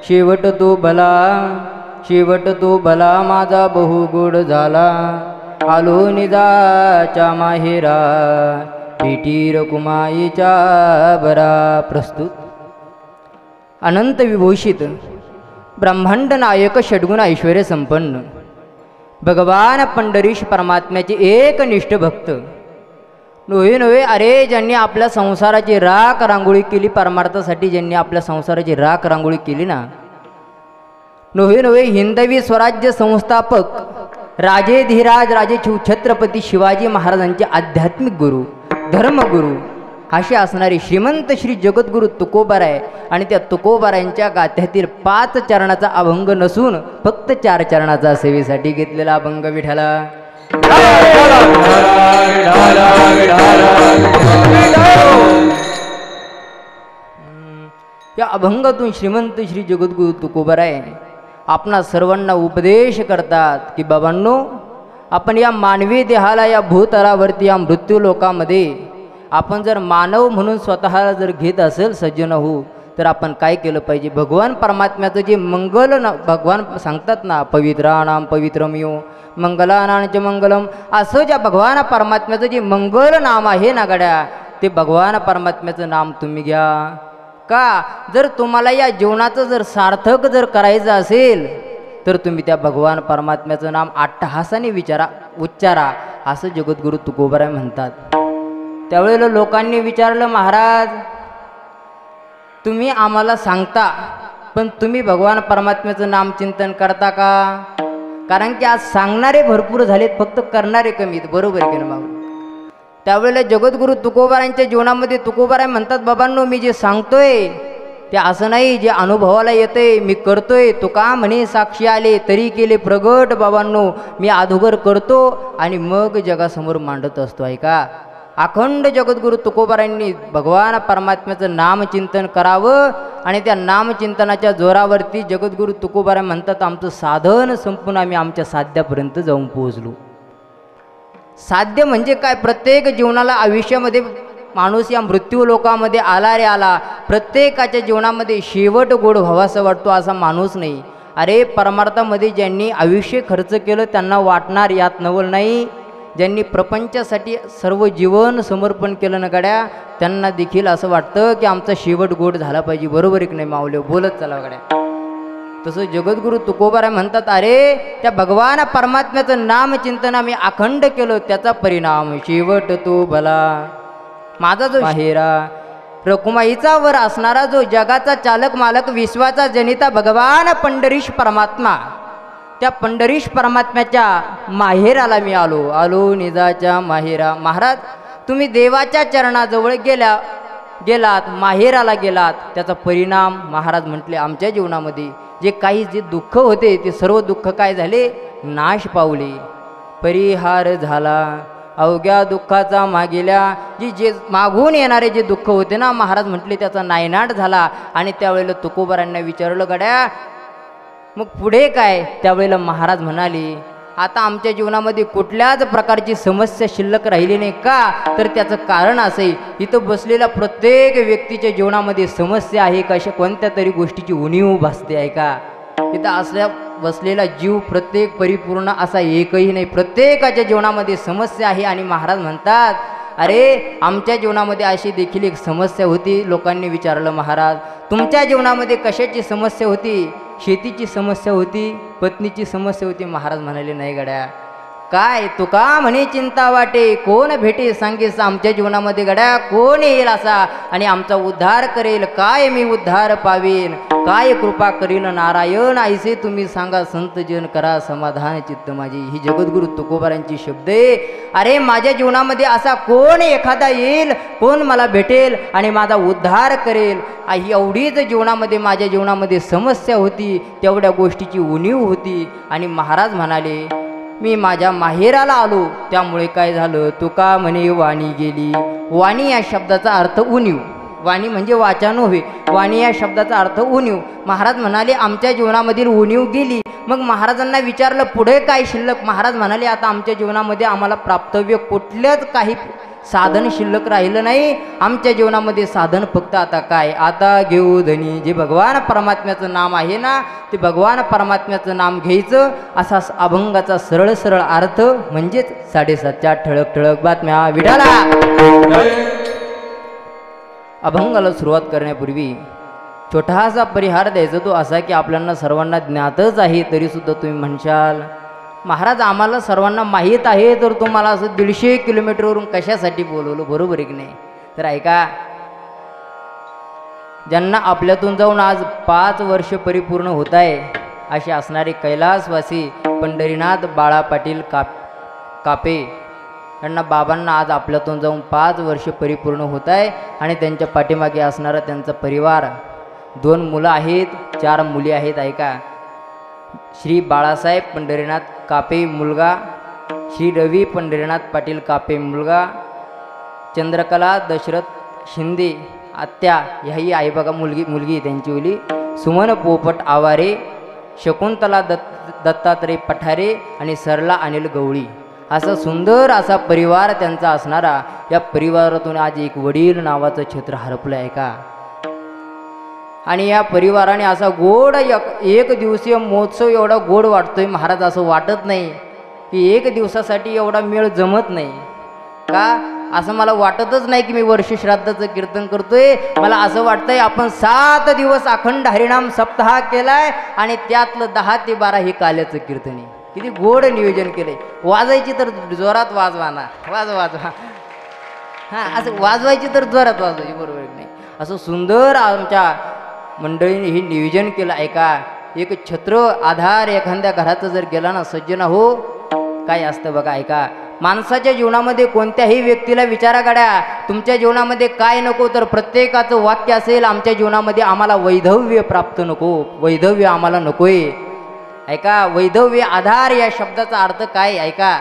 शेवट तो भला माझा बहु गोड झाला, आलो निजाच्या माहेरा भेटी रकुमाईच्या बरा. प्रस्तुत अनंत विभूषित ब्रह्मांड नायक षड्गुण ऐश्वर्य संपन्न भगवान पंढरीश परमात्म्याचे एकनिष्ठ भक्त. नव्हे नव्हे अरे, ज्यांनी आपल्या संसाराची राख रांगोळी केली, परमार्थासाठी ज्यांनी आपल्या संसाराची राख रांगोळी केली ना, नव्हे नव्हे हिंदवी स्वराज्य संस्थापक राजे धीराज राजे छत्रपती शिवाजी महाराजांचे आध्यात्मिक गुरु, धर्मगुरु असे असणारे श्रीमंत श्री जगद्गुरु तुकोबाराय. आणि त्या तुकोबारायांच्या गाथ्यातील 5 चरणाचा अभंग नसून फक्त 4 चरणाचा सेवेसाठी घेतलेला अभंग विठाला. या अभंगातून श्रीमंत श्री जगद्गुरु तुकोबाराय आपणा सर्वांना उपदेश करतात की बाबांनो, आपण या मानवी देहाला या भूतलावरती या मृत्यू लोकामध्ये आपण जर मानव म्हणून स्वतःला जर घेत असेल सज्जन हो, तर आपण काय केलं पाहिजे. भगवान परमात्म्याचं जे मंगल भगवान सांगतात ना, पवित्राणाम पवित्रमियो मंगलानांच मंगलम, असं ज्या भगवान परमात्म्याचं जे मंगल नाम आहे ना गड्या, ते भगवान परमात्म्याचं नाम तुम्ही घ्या. का जर तुम्हाला या जीवनाचं जर सार्थक जर करायचं असेल तर तुम्ही त्या भगवान परमात्म्याचं नाम अट्टहासाने उच्चारा, असं जगद्गुरु तुकोबाराय म्हणतात. त्यावेळेला लोकांनी विचारलं, महाराज तुम्ही आम्हाला सांगता पण तुम्ही भगवान परमात्म्याचं नामचिंतन करता का? कारण की आज सांगणारे भरपूर झालेत, फक्त करणारे कमीत. बरोबर आहे की ना? त्यावेळेला जगद्गुरु तुकोबारायांच्या जीवनामध्ये तुकोबाराय म्हणतात, बाबांनो मी जे सांगतोय ते असं नाही जे अनुभवाला येते मी करतोय. तुका म्हणे साक्षी आले तरी केले प्रगट, बाबांनो मी अधोगर करतो आणि मग जगासमोर मांडत असतो. ऐका, अखंड जगद्गुरु तुकोबारायांनी भगवान परमात्म्याचं नामचिंतन करावं आणि त्या नामचिंतनाच्या जोरावरती जगद्गुरु तुकोबाराय म्हणतात, आमचं साधन संपून आम्ही आमच्या साध्यापर्यंत जाऊन पोहोचलो. साध्य म्हणजे काय? प्रत्येक जीवनाला आयुष्यामध्ये माणूस या मृत्यू लोकामध्ये आला रे आला, प्रत्येकाच्या जीवनामध्ये शेवट गोड व्हावासा वाटतो असा माणूस नाही. अरे परमार्थामध्ये ज्यांनी आयुष्य खर्च केलं त्यांना वाटणार यात नवल नाही. ज्यांनी प्रपंचासाठी सर्व जीवन समर्पण केलं ना गड्या, त्यांना देखील असं वाटतं की आमचा शेवट गोड झाला पाहिजे. बरोबर एक नाही माऊले, बोलत चला गड्या. तसं जगद्गुरु तुकोबाराय म्हणतात, अरे त्या भगवान परमात्म्याचं नामचिंतन आम्ही अखंड केलं, त्याचा परिणाम शेवट तो भला माझा जो माहेरा रकुमाईचा वर असणारा जो जगाचा चालक मालक विश्वाचा जनिता भगवान पंढरीश परमात्मा, त्या पंढरीश परमात्म्याच्या माहेराला मी आलो निजाच्या माहेरा. महाराज तुम्ही देवाच्या चरणाजवळ गेलात, माहेराला गेलात, त्याचा परिणाम महाराज म्हटले आमच्या जीवनामध्ये जे दुःख होते ते सर्व दुःख काय झाले? नाश पावले, परिहार झाला. अवघ्या दुःखाचा मागेल्या जे मागून येणारे जे दुःख होते ना, महाराज म्हटले त्याचा नायनाट झाला. आणि त्यावेळेला तुकोबारांना विचारलं, गड्या मग पुढे काय? त्यावेळेला महाराज म्हणाले, आता आमच्या जीवनामध्ये कुठल्याच प्रकारची समस्या शिल्लक राहिली नाही. का तर त्याचं कारण असं आहे, इथं बसलेल्या प्रत्येक व्यक्तीच्या जीवनामध्ये समस्या आहे, कशा कोणत्या तरी गोष्टीची उणीव भासते आहे का? इथं असल्या बसलेला जीव प्रत्येक परिपूर्ण असा एकही नाही, प्रत्येकाच्या जीवनामध्ये समस्या आहे. आणि महाराज म्हणतात, अरे आमच्या जीवनामध्ये अशी देखील एक समस्या होती. लोकांनी विचारलं, महाराज तुमच्या जीवनामध्ये कशाची समस्या होती? शेतीची समस्या होती, पत्नीची समस्या होती. महाराज म्हणाले, नाही गड्या, काय तुका म्हणे चिंता वाटे, कोण भेटे सांगेस आमच्या जीवनामध्ये गड्या, कोण येईल असा आणि आमचा उद्धार करेल? काय मी उद्धार पावेन? काय कृपा करील नारायण? ऐसे तुम्ही सांगा संत जन, करा समाधान चित्त माझी. ही जगद्गुरु तुकोबारांची शब्द आहे. अरे माझ्या जीवनामध्ये असा कोण एखादा येईल, कोण मला भेटेल आणि माझा उद्धार करेल? एवढीच जीवनामध्ये माझ्या जीवनामध्ये समस्या होती, तेवढ्या गोष्टीची उणीव होती. आणि महाराज म्हणाले, मी माझ्या माहेराला आलो, त्यामुळे काय झालं? तुका म्हणे वाणी गेली. वाणी या शब्दाचा अर्थ उणीव, वाणी म्हणजे वाचा नव्हे, वाणी या शब्दाचा अर्थ उणीव. महाराज म्हणाले आमच्या जीवनामधील उणीव गेली. मग महाराजांना विचारलं पुढे काय शिल्लक? महाराज म्हणाले आता आमच्या जीवनामध्ये आम्हाला प्राप्तव्य कुठल्याच काही साधन शिल्लक राहिलं नाही आमच्या जीवनामध्ये. साधन फक्त आता काय, आता घेऊ धनी, जे भगवान परमात्म्याचं नाम आहे ना ते भगवान परमात्म्याचं नाम घ्यायचं. असा अभंगाचा सरळ सरळ अर्थ म्हणजेच 7:30च्या ठळक ठळक बातम्या. विठाला अभंगाला सुरुवात करण्यापूर्वी छोटासा परिहार द्यायचा, तो असा की आपल्याला सर्वांना ज्ञातच आहे तरीसुद्धा तुम्ही म्हणशाल महाराज आम्हाला सर्वांना माहीत आहे, तर तुम्हाला असं 150 किलोमीटरवरून कशासाठी बोलवलं, बरोबर आहे की नाही. तर ऐका, ज्यांना आपल्यातून जाऊन आज 5 वर्ष परिपूर्ण होत आहे असे असणारे कैलासवासी पंढरीनाथ बाळा पाटील कापे यांना बाबांना आज आपल्यातून जाऊन 5 वर्ष परिपूर्ण होत आहे. आणि त्यांच्या पाठीमागे असणारा त्यांचा परिवार, 2 मुलं आहेत, 4 मुली आहेत. ऐका, श्री बाळासाहेब पंढरीनाथ कापे मुलगा, श्री रवी पंढरीनाथ पाटील कापे मुलगा, चंद्रकला दशरथ शिंदे आत्या ह्याही आई बघा, मुलगी त्यांची मुली सुमन पोपट आवारे, शकुंतला दत्तात्रय पठारे आणि सरला अनिल गवळी. असा सुंदर असा परिवार त्यांचा असणारा या परिवारातून आज एक वडील नावाचं छत्र हरपलं आहे का. आणि या परिवाराने असा गोड एक दिवसीय महोत्सव एवढा गोड वाटतोय महाराज. असं वाटत नाही की 1 दिवसासाठी एवढा मेळ जमत नाही का. असं मला वाटतच नाही की मी वर्षश्राद्धाचं कीर्तन करतोय. मला असं वाटतंय आपण 7 दिवस अखंड हरिनाम सप्ताह केलाय आणि त्यातलं 10 ते 12 हे काल्याचं कीर्तन आहे. किती गोड नियोजन केलंय. वाजायची तर जोरात वाजवा ना, वाजवा. हां, असं वाजवायची तर जोरात वाजवायची, बरोबर नाही. असं सुंदर आमच्या मंडळीने हे नियोजन केलं. ऐका, एक छत्र आधार एखाद्या घराचं जर गेला ना सज्जन हो, काय असतं बघा. ऐका, माणसाच्या जीवनामध्ये कोणत्याही व्यक्तीला विचारा गाड्या तुमच्या जीवनामध्ये काय नको, तर प्रत्येकाचं वाक्य असेल आमच्या जीवनामध्ये आम्हाला वैधव्य प्राप्त नको, वैधव्य आम्हाला नकोय. ऐका, वैधव्य आधार या शब्दाचा अर्थ काय. ऐका,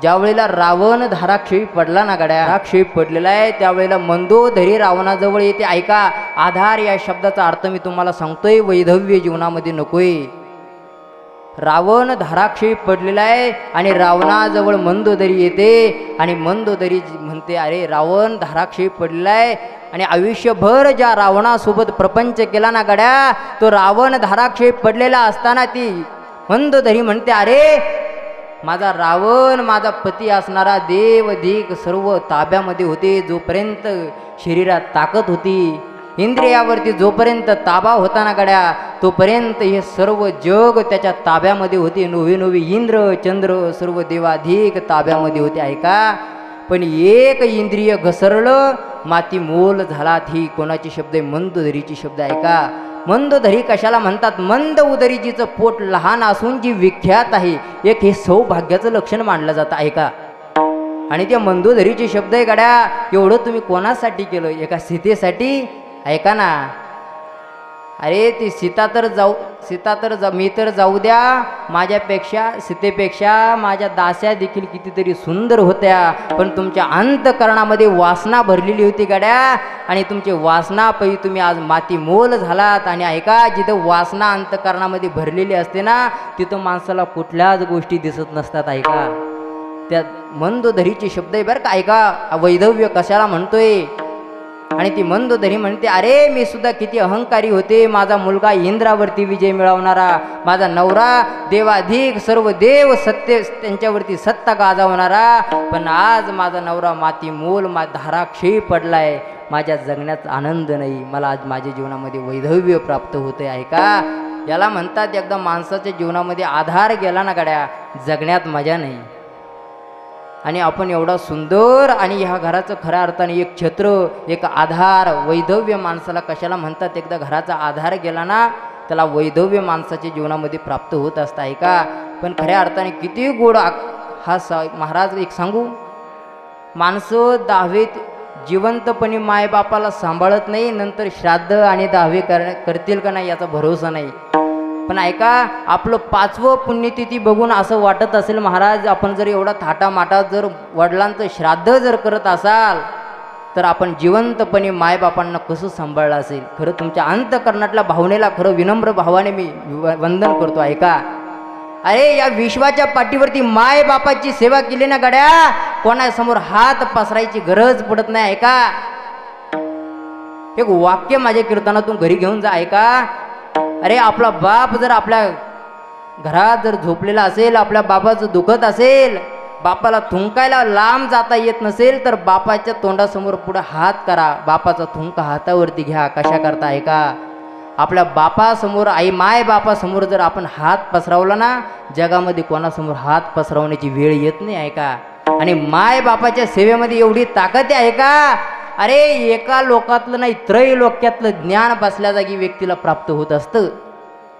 ज्या वेळेला रावण धाराक्षेपी पडला ना गाड्या, धाराक्षेपी पडलेला आहे त्यावेळेला मंदोदरी रावणाजवळ येते. ऐका, आधार या शब्दाचा अर्थ मी तुम्हाला सांगतोय, वैधव्य जीवनामध्ये नकोय. रावण धाराक्षेपी पडलेला आहे आणि रावणाजवळ मंदोदरी येते आणि मंदोदरी म्हणते अरे रावण धाराक्षेपी पडलेला आहे. आणि आयुष्यभर ज्या रावणासोबत प्रपंच केला ना गड्या, तो रावण धाराक्षेपी पडलेला असताना ती मंदोदरी म्हणते अरे माझा रावण, माझा पती असणारा देव अधिक सर्व ताब्यामध्ये होते. जोपर्यंत शरीरात ताकद होती, इंद्रियावरती जोपर्यंत ताबा होता ना गड्या, तोपर्यंत हे सर्व जग त्याच्या ताब्यामध्ये होते. नोवी नोवी इंद्र चंद्र सर्व देवाधिक ताब्यामध्ये होते. ऐका, पण एक इंद्रिय घसरलं, माती मोल झाला. ही कोणाची शब्द आहे, मंदोदरीची शब्द. ऐका, मंदोदरी कशाला म्हणतात, मंद उदरीजीचं पोट लहान असून जी विख्यात आहे, एक हे सौभाग्याचं लक्षण मानलं जातं. ऐका, आणि त्या मंदोदरीचे शब्द आहे गड्या, एवढं तुम्ही कोणासाठी केलं, एका सीतेसाठी. ऐका ना, अरे ती सीता तर मी तर जाऊ द्या, माझ्यापेक्षा सीतेपेक्षा माझ्या दास्या देखील कितीतरी सुंदर होत्या, पण तुमच्या अंतकरणामध्ये वासना भरलेली होती गड्या, आणि तुमची वासनापैकी तुम्ही आज माती मोल झालात. आणि ऐका, जिथं वासना अंतकरणामध्ये भरलेली असते ना, तिथं माणसाला कुठल्याच गोष्टी दिसत नसतात. ऐका, त्या मंदोदरीचे शब्द आहे बरं का. ऐका, वैधव्य कशाला म्हणतोय. आणि ती मंदोदरी म्हणते अरे मी सुद्धा किती अहंकारी होते, माझा मुलगा इंद्रावरती विजय मिळवणारा, माझा नवरा देवाधिक सर्व देव सत्य त्यांच्यावरती सत्ता गाजवणारा, पण आज माझा नवरा माती मोल धाराक्षेपी पडलाय, माझ्या जगण्यात आनंद नाही, मला आज माझ्या जीवनामध्ये वैधव्य प्राप्त होते. ऐका, याला म्हणतात एकदा माणसाच्या जीवनामध्ये आधार गेला ना गड्या, जगण्यात मजा नाही. आणि आपण एवढा सुंदर, आणि ह्या घराचं खऱ्या अर्थाने एक छत्र, एक आधार, वैधव्य माणसाला कशाला म्हणतात, एकदा घराचा आधार गेला ना त्याला वैधव्य माणसाच्या जीवनामध्ये प्राप्त होत असतं. ऐका, पण खऱ्या अर्थाने किती गोड हा महाराज एक सांगू, माणसं 10वीत जिवंतपणी मायबापाला सांभाळत नाही, नंतर श्राद्ध आणि 10वी करतील का नाही याचा भरोसा नाही. पण ऐका, आपलं 5वं पुण्यतिथी बघून असं वाटत असेल महाराज, आपण जर एवढा थाटामाटात जर वडिलांचं श्राद्ध जर करत असाल, तर आपण जिवंतपणे मायबापांना कसं सांभाळलं असेल. खरं तुमच्या अंतकरणातल्या भावनेला खरं विनम्र भावाने मी वंदन करतो. ऐका, अरे या विश्वाच्या पाठीवरती मायबापाची सेवा केली ना गड्या, कोणासमोर हात पसरायची गरज पडत नाही. ऐका, एक वाक्य माझ्या कीर्तनातून घरी घेऊन जा. ऐका, अरे आपला बाप जर आपल्या घरात जर झोपलेला असेल, आपल्या बापाचं दुखत असेल, बापाला थुंकायला लांब जाता येत नसेल, तर बापाच्या तोंडासमोर पुढे हात करा, बापाचा थुंका हातावरती घ्या. कशा करता? ऐका, आपल्या बापासमोर, आई माय बापासमोर जर आपण हात पसरवला ना, जगामध्ये कोणासमोर हात पसरवण्याची वेळ येत नाही. ऐका, आणि माय बापाच्या सेवेमध्ये एवढी ताकद आहे का, अरे एका लोकातलं नाही, त्रैलोक्यातलं ज्ञान बसल्या जागी व्यक्तीला प्राप्त होत असतं.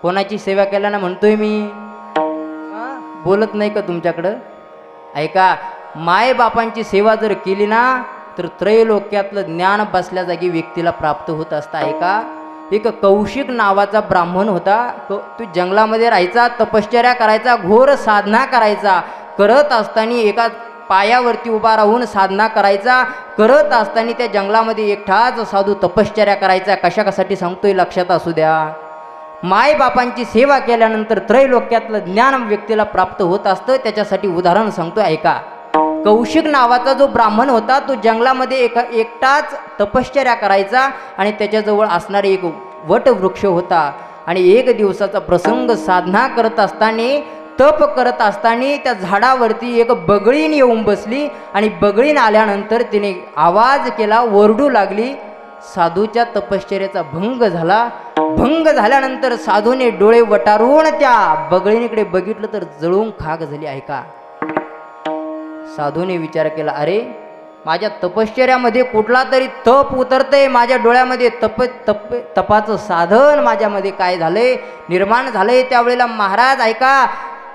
कोणाची सेवा केल्यानं म्हणतोय मी, बोलत नाही का तुमच्याकडं? ऐका, माय बापांची सेवा जर केली ना, तर त्रैलोक्यातलं ज्ञान बसल्या जागी व्यक्तीला प्राप्त होत असतं. ऐका, एक कौशिक नावाचा ब्राह्मण होता. तो जंगलामध्ये राहायचा, तपश्चर्या करायचा, घोर साधना करायचा. करत असताना एका पायावरती उभा राहून साधना करायचा. करत असताना त्या जंगलामध्ये एकटाच साधू तपश्चर्या करायचा. कशासाठी सांगतोय लक्षात असू द्या. माय बापांची सेवा केल्यानंतर त्रैलोक्यातलं ज्ञान व्यक्तीला प्राप्त होत असतं. त्याच्यासाठी उदाहरण सांगतोय. ऐका, कौशिक नावाचा जो ब्राह्मण होता, तो जंगलामध्ये एकटाच तपश्चर्या करायचा आणि त्याच्याजवळ असणारे एक वटवृक्ष होता. आणि एक दिवसाचा प्रसंग, साधना करत असताना, तप करत असताना त्या झाडावरती एक बगळीन येऊन बसली. आणि बगळीन आल्यानंतर तिने आवाज केला, ओरडू लागली. साधूच्या तपश्चर्याचा भंग झाला. भंग झाल्यानंतर साधूने डोळे वटारून त्या बगळीनीकडे बघितलं तर जळून खाक झाली. ऐका, साधूने विचार केला, अरे माझ्या तपश्चर्यामध्ये कुठला तरी तप उतरतंय, माझ्या डोळ्यामध्ये तपाचं साधन माझ्यामध्ये काय झालंय, निर्माण झालंय. त्यावेळेला महाराज, ऐका,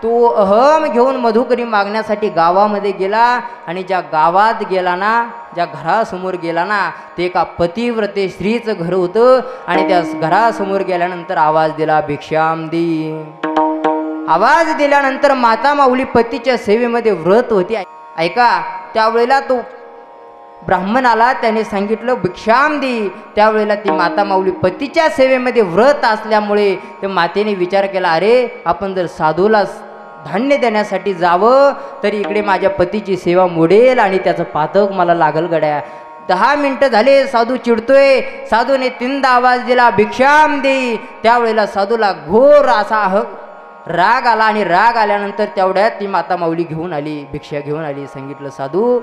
तो अहम घेऊन मधुकरी मागण्यासाठी गावामध्ये गेला. आणि ज्या गावात गेला ना, ज्या घरासमोर गेला ना, ते एका पतिव्रते स्त्रीचं घर होतं. आणि त्या घरासमोर गेल्यानंतर आवाज दिला, भिक्षाम दे. आवाज दिल्यानंतर माता माऊली पतीच्या सेवेमध्ये व्रत होती. ऐका, त्यावेळेला तो ब्राह्मणाला त्याने सांगितलं, भिक्षाम दे. त्यावेळेला ती माता माऊली पतीच्या सेवेमध्ये व्रत असल्यामुळे त्या मातेने विचार केला, अरे आपण जर साधूला धान्य देण्यासाठी जावं तर इकडे माझ्या पतीची सेवा मोडेल आणि त्याचं पातक मला लागल गड्या. 10 मिनिटं झाले, साधू चिडतोय. साधूने 3दा आवाज दिला, भिक्षाम दे. त्यावेळेला साधूला घोर असा राग आला. आणि राग आल्यानंतर तेवढ्यात ती माता माऊली घेऊन आली, भिक्षा घेऊन आली. सांगितलं, साधू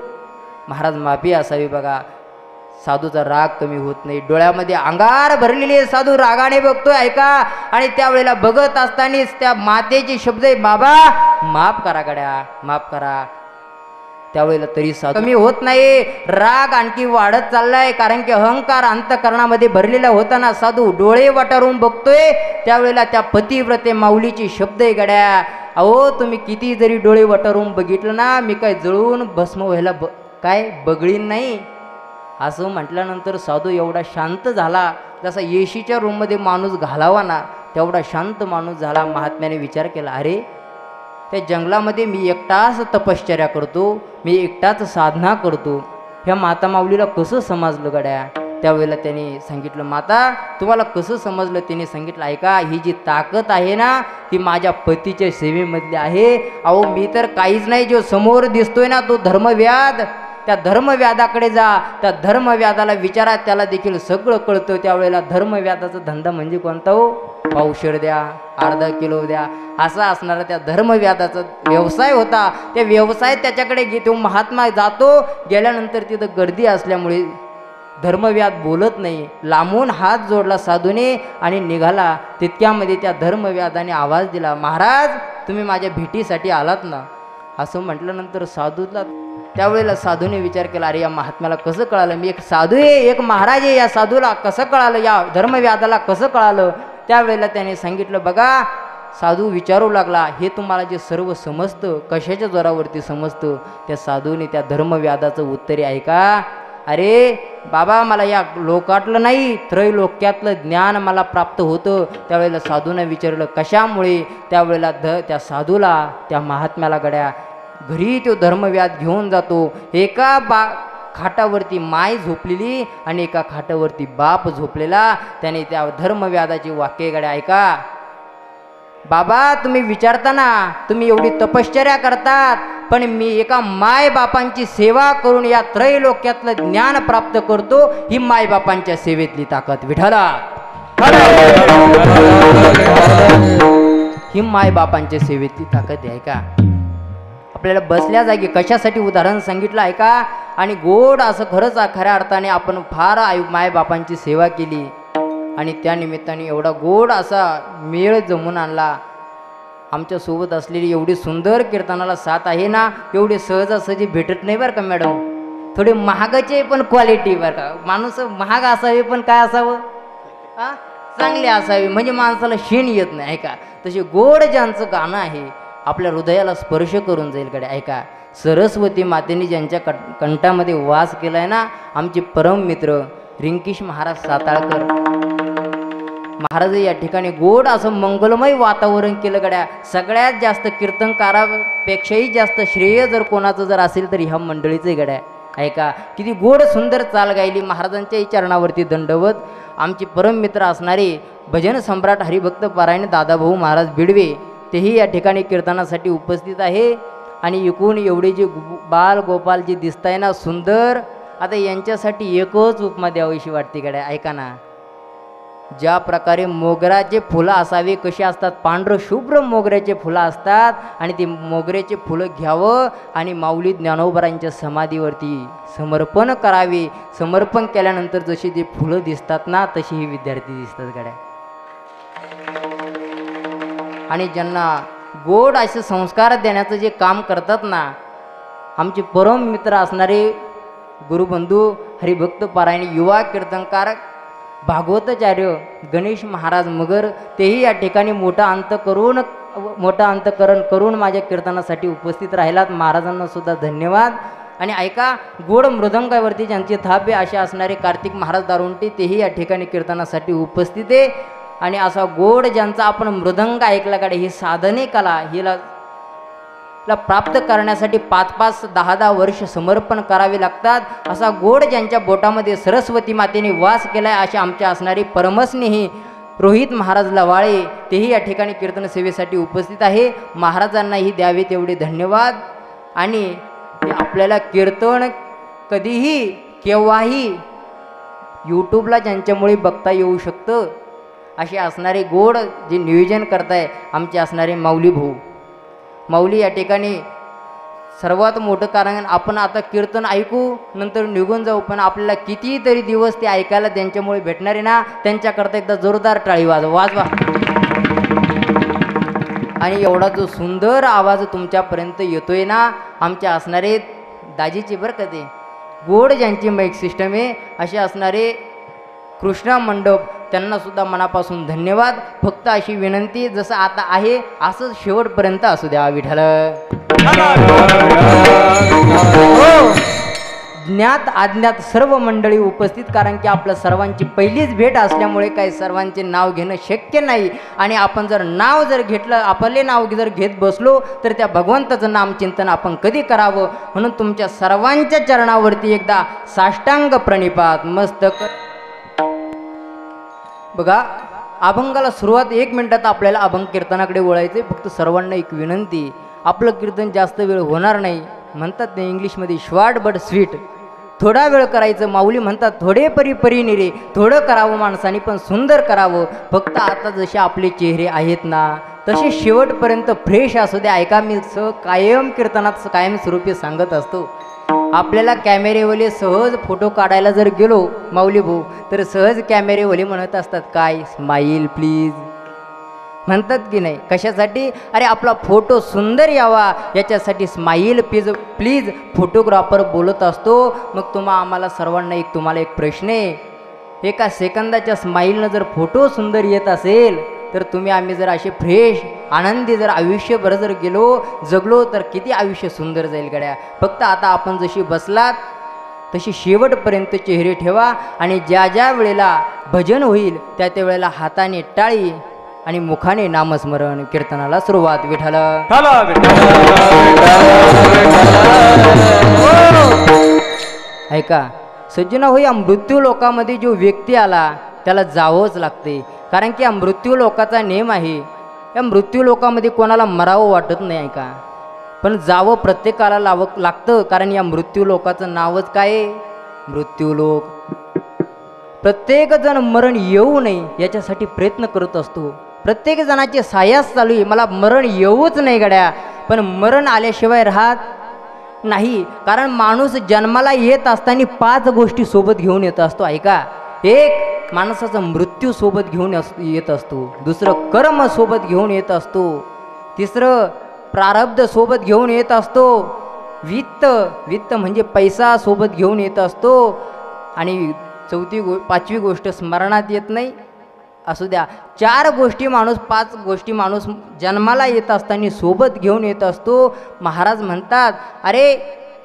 महाराज माफी असावी बघा. साधूचा राग कमी होत नाही, डोळ्यामध्ये अंगार भरलेली आहे. साधू रागाने बघतोय. ऐका, आणि त्यावेळेला बघत असतानाच त्या मातेचे शब्द आहे, बाबा माफ करा गड्या, माफ करा. त्यावेळेला तरी साधू कमी होत नाही, राग आणखी वाढत चाललाय. कारण की अहंकार अंतकरणामध्ये भरलेला होता ना. साधू डोळे वटारून बघतोय. त्यावेळेला त्या पतिव्रते माऊलीची शब्द आहे, गड्या अहो तुम्ही किती जरी डोळे वटारून बघितलं ना, मी काय जळून भस्म व्हायला काय बगळीन नाही. असं म्हटल्यानंतर साधू एवढा शांत झाला, जसा येशीच्या रूममध्ये माणूस घालावा ना, तेवढा शांत माणूस झाला. महात्म्याने विचार केला, अरे त्या जंगलामध्ये मी एकटाच तपश्चर्या करतो, मी एकटाच साधना करतो, ह्या माता माऊलीला कसं समजलं गड्या? त्यावेळेला त्याने सांगितलं, माता तुम्हाला कसं समजलं? त्याने सांगितलं, ऐका ही जी ताकद आहे ना ती माझ्या पतीच्या सेवेमधली आहे. अहो मी तर काहीच नाही, जो समोर दिसतोय ना तो धर्मव्याध, त्या धर्मव्याधाकडे जा, त्या धर्मव्याधाला विचारा, त्याला देखील सगळं कळतं. त्यावेळेला धर्मव्याधाचा धंदा म्हणजे कोणता हो? पावशेर द्या, अर्धा किलो द्या, असा असणारा त्या धर्मव्याधाचा व्यवसाय होता. त्या व्यवसाय त्याच्याकडे तो महात्मा जातो, गेल्यानंतर तिथं गर्दी असल्यामुळे धर्मव्याध बोलत नाही. लांबून हात जोडला साधूने आणि निघाला. तितक्यामध्ये त्या धर्मव्याधाने आवाज दिला, महाराज तुम्ही माझ्या भेटीसाठी आलात ना? असं म्हटल्यानंतर साधूला त्यावेळेला साधूने विचार केला, अरे या महात्म्याला कसं कळालं? मी एक साधू आहे, एक महाराज आहे, या साधूला कसं कळालं, या धर्मव्याधाला कसं कळालं? त्यावेळेला त्याने सांगितलं, बघा साधू विचारू लागला, हे तुम्हाला जे सर्व समजतं कशाच्या जोरावरती समजतं? त्या साधूने त्या धर्मव्याधाचं उत्तर आहे का, अरे बाबा मला या लोकातलं नाही त्रैलोक्यातलं ज्ञान मला प्राप्त होतं. त्यावेळेला साधूनं विचारलं कशामुळे? त्यावेळेला त्या साधूला, त्या महात्म्याला गड्या घरी तो धर्मव्याध घेऊन जातो. एका खाटावरती माय झोपलेली आणि एका खाटावरती बाप झोपलेला. त्याने त्या धर्मव्याधाची वाक्य गड्या ऐका, बाबा तुम्ही विचारता ना, तुम्ही एवढी तपश्चर्या करतात, पण मी एका मायबापांची सेवा करून या त्रैलोक्यातलं ज्ञान प्राप्त करतो. ही मायबापांच्या सेवेतली ताकद विठ्ठला. ही मायबापांच्या सेवेतली ताकद आहे का. आपल्याला बसल्या जागी कशासाठी उदाहरण सांगितलं आहे का. आणि गोड असं खरंच खऱ्या अर्थाने आपण फार मायबापांची सेवा केली आणि त्या निमित्ताने एवढा गोड असा मेळ जमून आणला. आमच्यासोबत असलेली एवढी सुंदर कीर्तनाला साथ आहे ना, एवढे सहजासहजी भेटत नाही बरं का मॅडम. थोडे महागाचे पण क्वालिटी बरं का. माणूस महाग असावे पण काय असावं, चांगले असावे, म्हणजे माणसाला शीण येत नाही ऐका. तसे गोड ज्यांचं गाणं आहे आपल्या हृदयाला स्पर्श करून जाईल कडे ऐका. सरस्वती मातेने ज्यांच्या कंठामध्ये वास केलाय ना, आमचे परम मित्र रिंकीश महाराज साताळकर महाराज या ठिकाणी गोड असं मंगलमय वातावरण केलं गड्या. सगळ्यात जास्त कीर्तनकारापेक्षाही जास्त श्रेय जर कोणाचं जर असेल तर ह्या मंडळीचं गड्या ऐका. किती गोड सुंदर चाल गायली. महाराजांच्याही चरणावरती दंडवत. आमचे परम मित्र असणारे भजन सम्राट हरिभक्त पारायण दादाभाऊ महाराज बिडवे तेही या ठिकाणी कीर्तनासाठी उपस्थित आहे. आणि एकूण एवढे जे बाल गोपाल जे दिसत आहे ना सुंदर, आता यांच्यासाठी एकच उपमा द्यावीशी वाटते गड्या ऐका ना. ज्या प्रकारे मोगराचे फुलं असावे, कसे असतात पांढरं शुभ्र मोगऱ्याचे फुलं असतात आणि ते मोगऱ्याचे फुलं घ्यावं आणि माऊली ज्ञानोबरांच्या समाधीवरती समर्पण करावे. समर्पण केल्यानंतर जशी ते फुलं दिसतात ना तशी ही विद्यार्थी दिसतात गड्या. आणि ज्यांना गोड असे संस्कार देण्याचं जे काम करतात ना, आमचे परम मित्र असणारे गुरुबंधू हरिभक्त पारायण युवा कीर्तनकार भागवताचार्य गणेश महाराज मगर तेही या ठिकाणी मोठा अंतकरण करून माझ्या कीर्तनासाठी उपस्थित राहिलात. महाराजांना सुद्धा धन्यवाद. आणि ऐका, गोड मृदंगावरती ज्यांचे थापे असे असणारे कार्तिक महाराज दारुंटे तेही या ठिकाणी कीर्तनासाठी उपस्थित आहे. आणि असा गोड ज्यांचा आपण मृदंग ऐकला गाडी, ही साधने कला हिला प्राप्त करण्यासाठी 5-5, 10-10 वर्ष समर्पण करावे लागतात. असा गोड ज्यांच्या बोटामध्ये सरस्वती मातेने वास केलाय असे आमच्या असणारे परमस्नेही रोहित महाराज लवाळे तेही या ठिकाणी कीर्तन सेवेसाठी उपस्थित आहे. महाराजांनाही द्यावे तेवढे धन्यवाद. आणि आपल्याला कीर्तन कधीही केव्हाही यूट्यूबला ज्यांच्यामुळे बघता येऊ शकतं असे असणारे गोड जे नियोजन करताय आमचे असणारे माऊली भाऊ. माऊली या ठिकाणी सर्वात मोठं कारण आपण आता कीर्तन ऐकू नंतर निघून जाऊ, पण आपल्याला कितीतरी दिवस ते ऐकायला त्यांच्यामुळे भेटणार आहे ना, त्यांच्याकरता एकदा जोरदार टाळी वाजवा. आणि एवढा जो सुंदर आवाज तुमच्यापर्यंत येतोय ना, आमच्या असणारे दाजीचे बरं का ते गोड ज्यांची माईक सिस्टम आहे असे असणारे कृष्णा मंडप, त्यांना सुद्धा मनापासून धन्यवाद. फक्त अशी विनंती, जसं आता आहे असं शेवटपर्यंत असू द्या विठ्ठल. ज्ञात अज्ञात सर्व मंडळी उपस्थित, कारण की आपल्या सर्वांची पहिलीच भेट असल्यामुळे काही सर्वांचे नाव घेणं शक्य नाही. आणि आपण जर नाव घेतलं, आपले नाव जर घेत बसलो तर त्या भगवंताचं नामचिंतन आपण कधी करावं. म्हणून तुमच्या सर्वांच्या चरणावरती एकदा साष्टांग प्रणिपात मस्तक. बघा, अभंगाला सुरुवात 1 मिनिटात आपल्याला अभंग कीर्तनाकडे वळायचे. फक्त सर्वांना एक विनंती, आपलं कीर्तन जास्त वेळ होणार नाही. म्हणतात ते इंग्लिशमध्ये शॉर्ट बट स्वीट, थोडा वेळ करायचं. माऊली म्हणतात थोडे परी निरे, थोडं करावं माणसाने पण सुंदर करावं. फक्त आता जसे आपले चेहरे आहेत ना तसे शेवटपर्यंत फ्रेश असू द्या. ऐका, मी कायम कीर्तनात कायमस्वरूपी सांगत असतो, आपल्याला कॅमेरेवाले सहज फोटो काढायला जर गेलो माऊली भाऊ तर सहज कॅमेरेवाले म्हणत असतात काय, स्माईल प्लीज म्हणतात की नाही. कशासाठी? अरे आपला फोटो सुंदर यावा याच्यासाठी स्माईल प्लीज फोटोग्राफर बोलत असतो. मग आम्हाला सर्वांना तुम्हाला एक प्रश्न आहे, एका सेकंदाच्या स्माईलनं जर फोटो सुंदर येत असेल तर आम्ही जर असे फ्रेश आनंदी जर आयुष्यभर जर जगलो तर किती आयुष्य सुंदर जाईल गड्या. फक्त आता आपण जशी बसलात तशी शेवटपर्यंत चेहरे ठेवा. आणि ज्या वेळेला भजन होईल त्या वेळेला हाताने टाळी आणि मुखाने नामस्मरण. कीर्तनाला सुरुवात. विठ्ठल ऐका सज्जना हो, या मृत्यू लोकामध्ये जो व्यक्ती आला त्याला जावंच लागते. कारण की हा मृत्यू लोकाचा नेम आहे. या मृत्यू लोकामध्ये कोणाला मरावं वाटत नाही. ऐका, पण जावं प्रत्येकाला लागतं, कारण या मृत्यू लोकाचं नावच काय आहे? मृत्यू लोक. प्रत्येक जण मरण येऊ नये याच्यासाठी प्रयत्न करत असतो. प्रत्येक जणाची सायास चालू आहे, मला मरण येऊच नाही गड्या, पण मरण आल्याशिवाय राहत नाही. कारण माणूस जन्माला येत असताना 5 गोष्टी सोबत घेऊन येत असतो. ऐका, एक माणसाचा मृत्यू सोबत घेऊन येत असतो, दुसरं कर्म सोबत घेऊन येत असतो, तिसरं प्रारब्ध सोबत घेऊन येत असतो, वित्त म्हणजे पैसा सोबत घेऊन येत असतो, आणि पाचवी गोष्ट स्मरणात येत नाही. असू द्या, 4 गोष्टी माणूस 5 गोष्टी माणूस जन्माला येत असताना सोबत घेऊन येत असतो. महाराज म्हणतात, अरे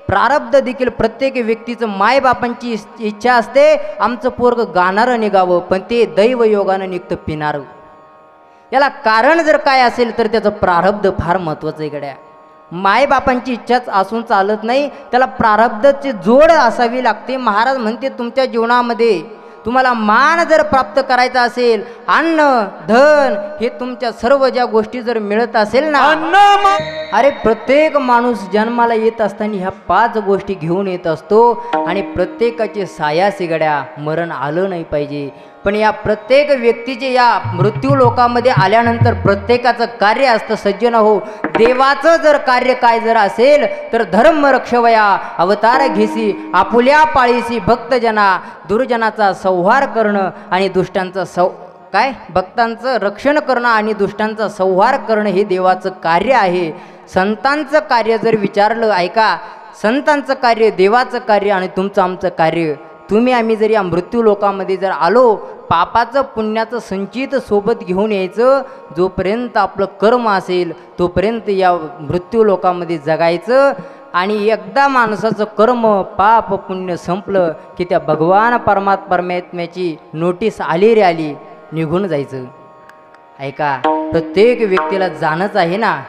प्रारब्ध देखील प्रत्येक व्यक्तीचं मायबापांची इच्छा असते, आमचं पोरग गाणारं निघावं, पण ते दैवयोगानं निघतं पिणारं. याला कारण जर काय असेल तर त्याचं प्रारब्ध फार महत्त्वाचं आहे गड्या. मायबापांची इच्छाच असून चालत नाही, त्याला प्रारब्धाची जोड असावी लागते. महाराज म्हणते, तुमच्या जीवनामध्ये तुम्हाला मान जर प्राप्त करायचा असेल, अन्न धन हे तुमच्या सर्व ज्या गोष्टी जर मिळत असेल ना, अरे प्रत्येक माणूस जन्माला येत असताना ह्या 5 गोष्टी घेऊन येत असतो, आणि प्रत्येकाचे सायासी गड्या मरण आलं नाही पाहिजे. पण या प्रत्येक व्यक्तीचे या मृत्यू लोकामध्ये आल्यानंतर प्रत्येकाचं कार्य असतं. सज्जन हो, देवाचं जर कार्य काय जर असेल तर धर्म रक्षवया अवतार घेसी, आपुल्या पाळीसी भक्तजना, दुर्जनाचा संहार करणं आणि दुष्टांचा भक्तांचं रक्षण करणं आणि दुष्टांचा संहार करणं हे देवाचं कार्य आहे. संतांचं कार्य जर विचारलं, ऐका, संतांचं कार्य, देवाचं कार्य आणि तुमचं आमचं कार्य. तुम्ही आम्ही जर या मृत्यू लोकामध्ये जर आलो, पापाचं पुण्याचं संचित सोबत घेऊन यायचं. जोपर्यंत आपलं कर्म असेल तोपर्यंत या मृत्यू लोकामध्ये जगायचं, आणि एकदा माणसाचं कर्म पाप पुण्य संपलं की त्या भगवान परमात्म्याची नोटीस आली रे आली, निघून जायचं. ऐका, प्रत्येक व्यक्तीला जाणंच आहे ना.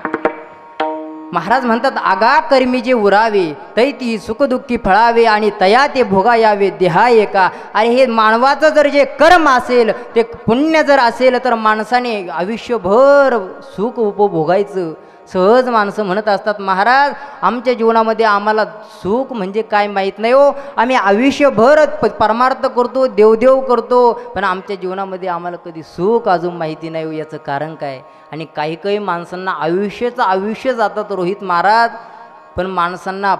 महाराज म्हणतात, आगा कर्मी जे उरावे तैती सुखदुःखी फळावे, आणि तया ते भोगा यावे देहा एका. अरे हे मानवाचं जर जे कर्म असेल, ते पुण्य जर असेल तर माणसाने आयुष्यभर सुख उपभोगायचं. सहज माणसं म्हणत असतात, महाराज आमच्या जीवनामध्ये आम्हाला सुख म्हणजे काय माहीत नाही हो, आम्ही आयुष्यभर परमार्थ करतो, देवदेव करतो, पण आमच्या जीवनामध्ये आम्हाला कधी सुख अजून माहिती नाही हो. याचं कारण काय? आणि काही काही माणसांना आयुष्य जातात रोहित महाराज, पण माणसांना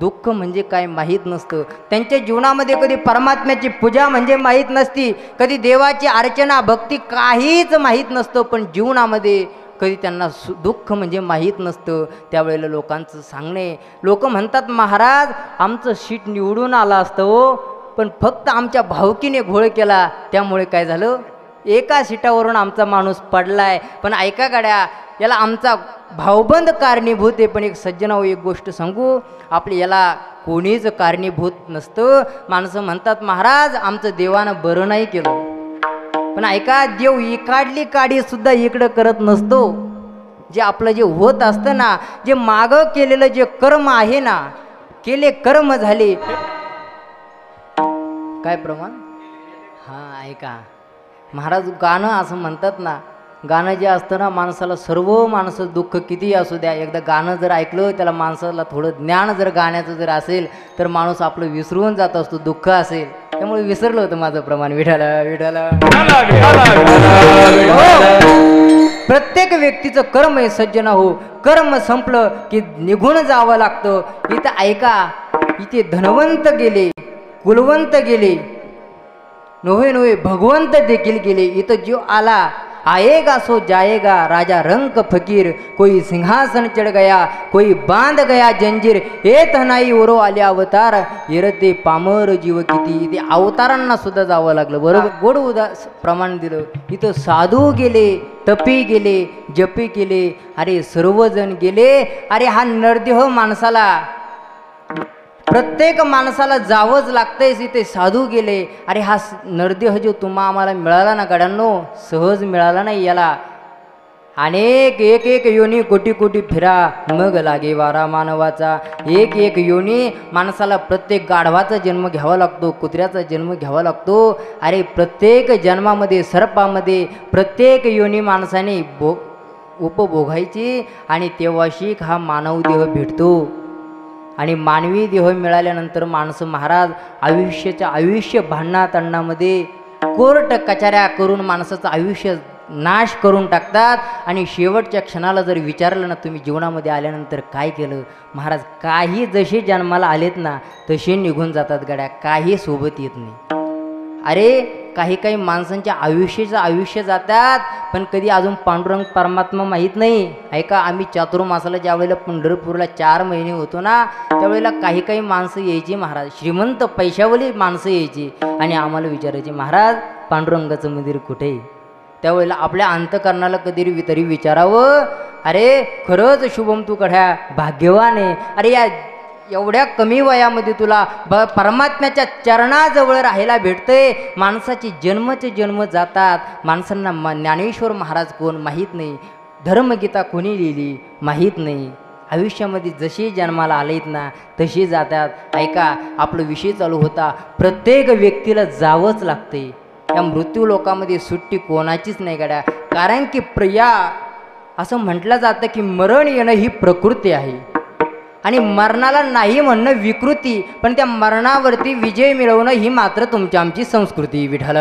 दुःख म्हणजे काय माहीत नसतं. त्यांच्या जीवनामध्ये कधी परमात्म्याची पूजा म्हणजे माहीत नसती, कधी देवाची अर्चना भक्ती काहीच माहीत नसतं, पण जीवनामध्ये कधी त्यांना दुःख म्हणजे माहीत नसतं. त्यावेळेला लोकांचं सांगणे, लोक म्हणतात, महाराज आमचं सीट निवडून आलं असतं हो, पण फक्त आमच्या भावकीने घोळ केला, त्यामुळे काय झालं, एका सीटावरून आमचा माणूस पडलाय. पण ऐका गाड्या, याला आमचा भावबंद कारणीभूत आहे. पण एक सज्जनावर एक गोष्ट सांगू, आपले याला कोणीच कारणीभूत नसतं. माणसं म्हणतात, महाराज आमचं देवानं बरं नाही केलं, पण ऐका, देव इकाडली काडी सुद्धा इकडं करत नसतो. जे आपलं जे होत असतं ना, जे मागं केलेलं जे कर्म आहे ना, केले कर्म झाले काय प्रमाण. हां ऐका, महाराज गाणं असं म्हणतात ना, गाणं जे असतं ना, माणसाला सर्व माणसं दुःख किती असू द्या, एकदा गाणं जर ऐकलं, त्याला माणसाला थोडं ज्ञान जर गाण्याचं जर असेल तर माणूस आपलं विसरून जात असतो. दुःख असेल त्यामुळे विसरलं होतं माझं प्रमाण. विठाला विठाला. प्रत्येक व्यक्तीचं कर्म आहे सज्जन हो, कर्म संपलं की निघून जावं लागतं. इथं ऐका, इथे धनवंत गेले, कुलवंत गेले, नव्हे भगवंत देखील गेले. इथं जो आला, आएगा सो जाएगा राजा रंक फकीर, कोई सिंहासन चढ़ गया कोई बांध गया जंजीर, येत नाही ओरो आले अवतार, येरते पामर जीव किती. इथे अवतारांना सुद्धा जावं लागलं. बरोबर, गोड प्रमाण दिलं. इथं साधू गेले, तपी गेले, जपी केले, अरे सर्वजण गेले. अरे हा नरदेह माणसाला, प्रत्येक माणसाला जावंच लागतंय. इथे साधू गेले. अरे हा नरदेह जो आम्हाला मिळाला ना गड्यांनो, सहज मिळाला नाही. याला अनेक एक योनी कोटी कोटी फिरा, मग लागे वारा मानवाचा. एक योनी माणसाला प्रत्येक गाढवाचा जन्म घ्यावा लागतो, कुत्र्याचा जन्म घ्यावा लागतो. अरे प्रत्येक जन्मामध्ये, सर्पामध्ये, प्रत्येक योनी माणसाने उपभोगायची आणि तेव्हाशी हा मानव देह भेटतो. आणि मानवी देह मिळाल्यानंतर माणसं महाराज आयुष्य भांडणातंडामध्ये कोर्ट कचाऱ्या करून माणसाचं आयुष्य नाश करून टाकतात. आणि शेवटच्या क्षणाला जर विचारलं ना तुम्ही जीवनामध्ये आल्यानंतर काय केलं महाराज, काही जसे जन्माला आलेत ना तसे निघून जातात गड्या, काही सोबत येत नाही. अरे काही माणसांच्या आयुष्य जातात पण कधी अजून पांडुरंग परमात्मा माहीत नाही. ऐका, आम्ही चातुर्मासाला ज्या वेळेला पंढरपूरला 4 महिने होतो ना त्यावेळेला काही माणसं यायची महाराज, श्रीमंत पैशावाली माणसं यायची आणि आम्हाला विचारायची महाराज पांडुरंगाचं मंदिर कुठे आहे. त्यावेळेला आपल्या अंतकरणाला कधी तरी विचारावं, अरे खरंच शुभम तू कड्या भाग्यवान आहे. अरे या एवढ्या कमी वयामध्ये तुला परमात्म्याच्या चरणाजवळ राहायला भेटतंय. माणसाची जन्मचे जन्म जातात, माणसांना ज्ञानेश्वर महाराज कोण माहीत नाही, धर्मगीता कोणी लिहिली माहीत नाही. आयुष्यामध्ये जशी जन्माला आलेत ना तशी जातात. ऐका, आपला विषय चालू होता, प्रत्येक व्यक्तीला जावंच लागते. या मृत्यू लोकामध्ये सुट्टी कोणाचीच नाही गड्या. कारण की प्रिया असं म्हटलं जातं की मरण येणं ही प्रकृती आहे आणि मरणाला नाही म्हणणं विकृती, पण त्या मरणावरती विजय मिळवणं ही मात्र तुमची आमची संस्कृती. विठ्ठल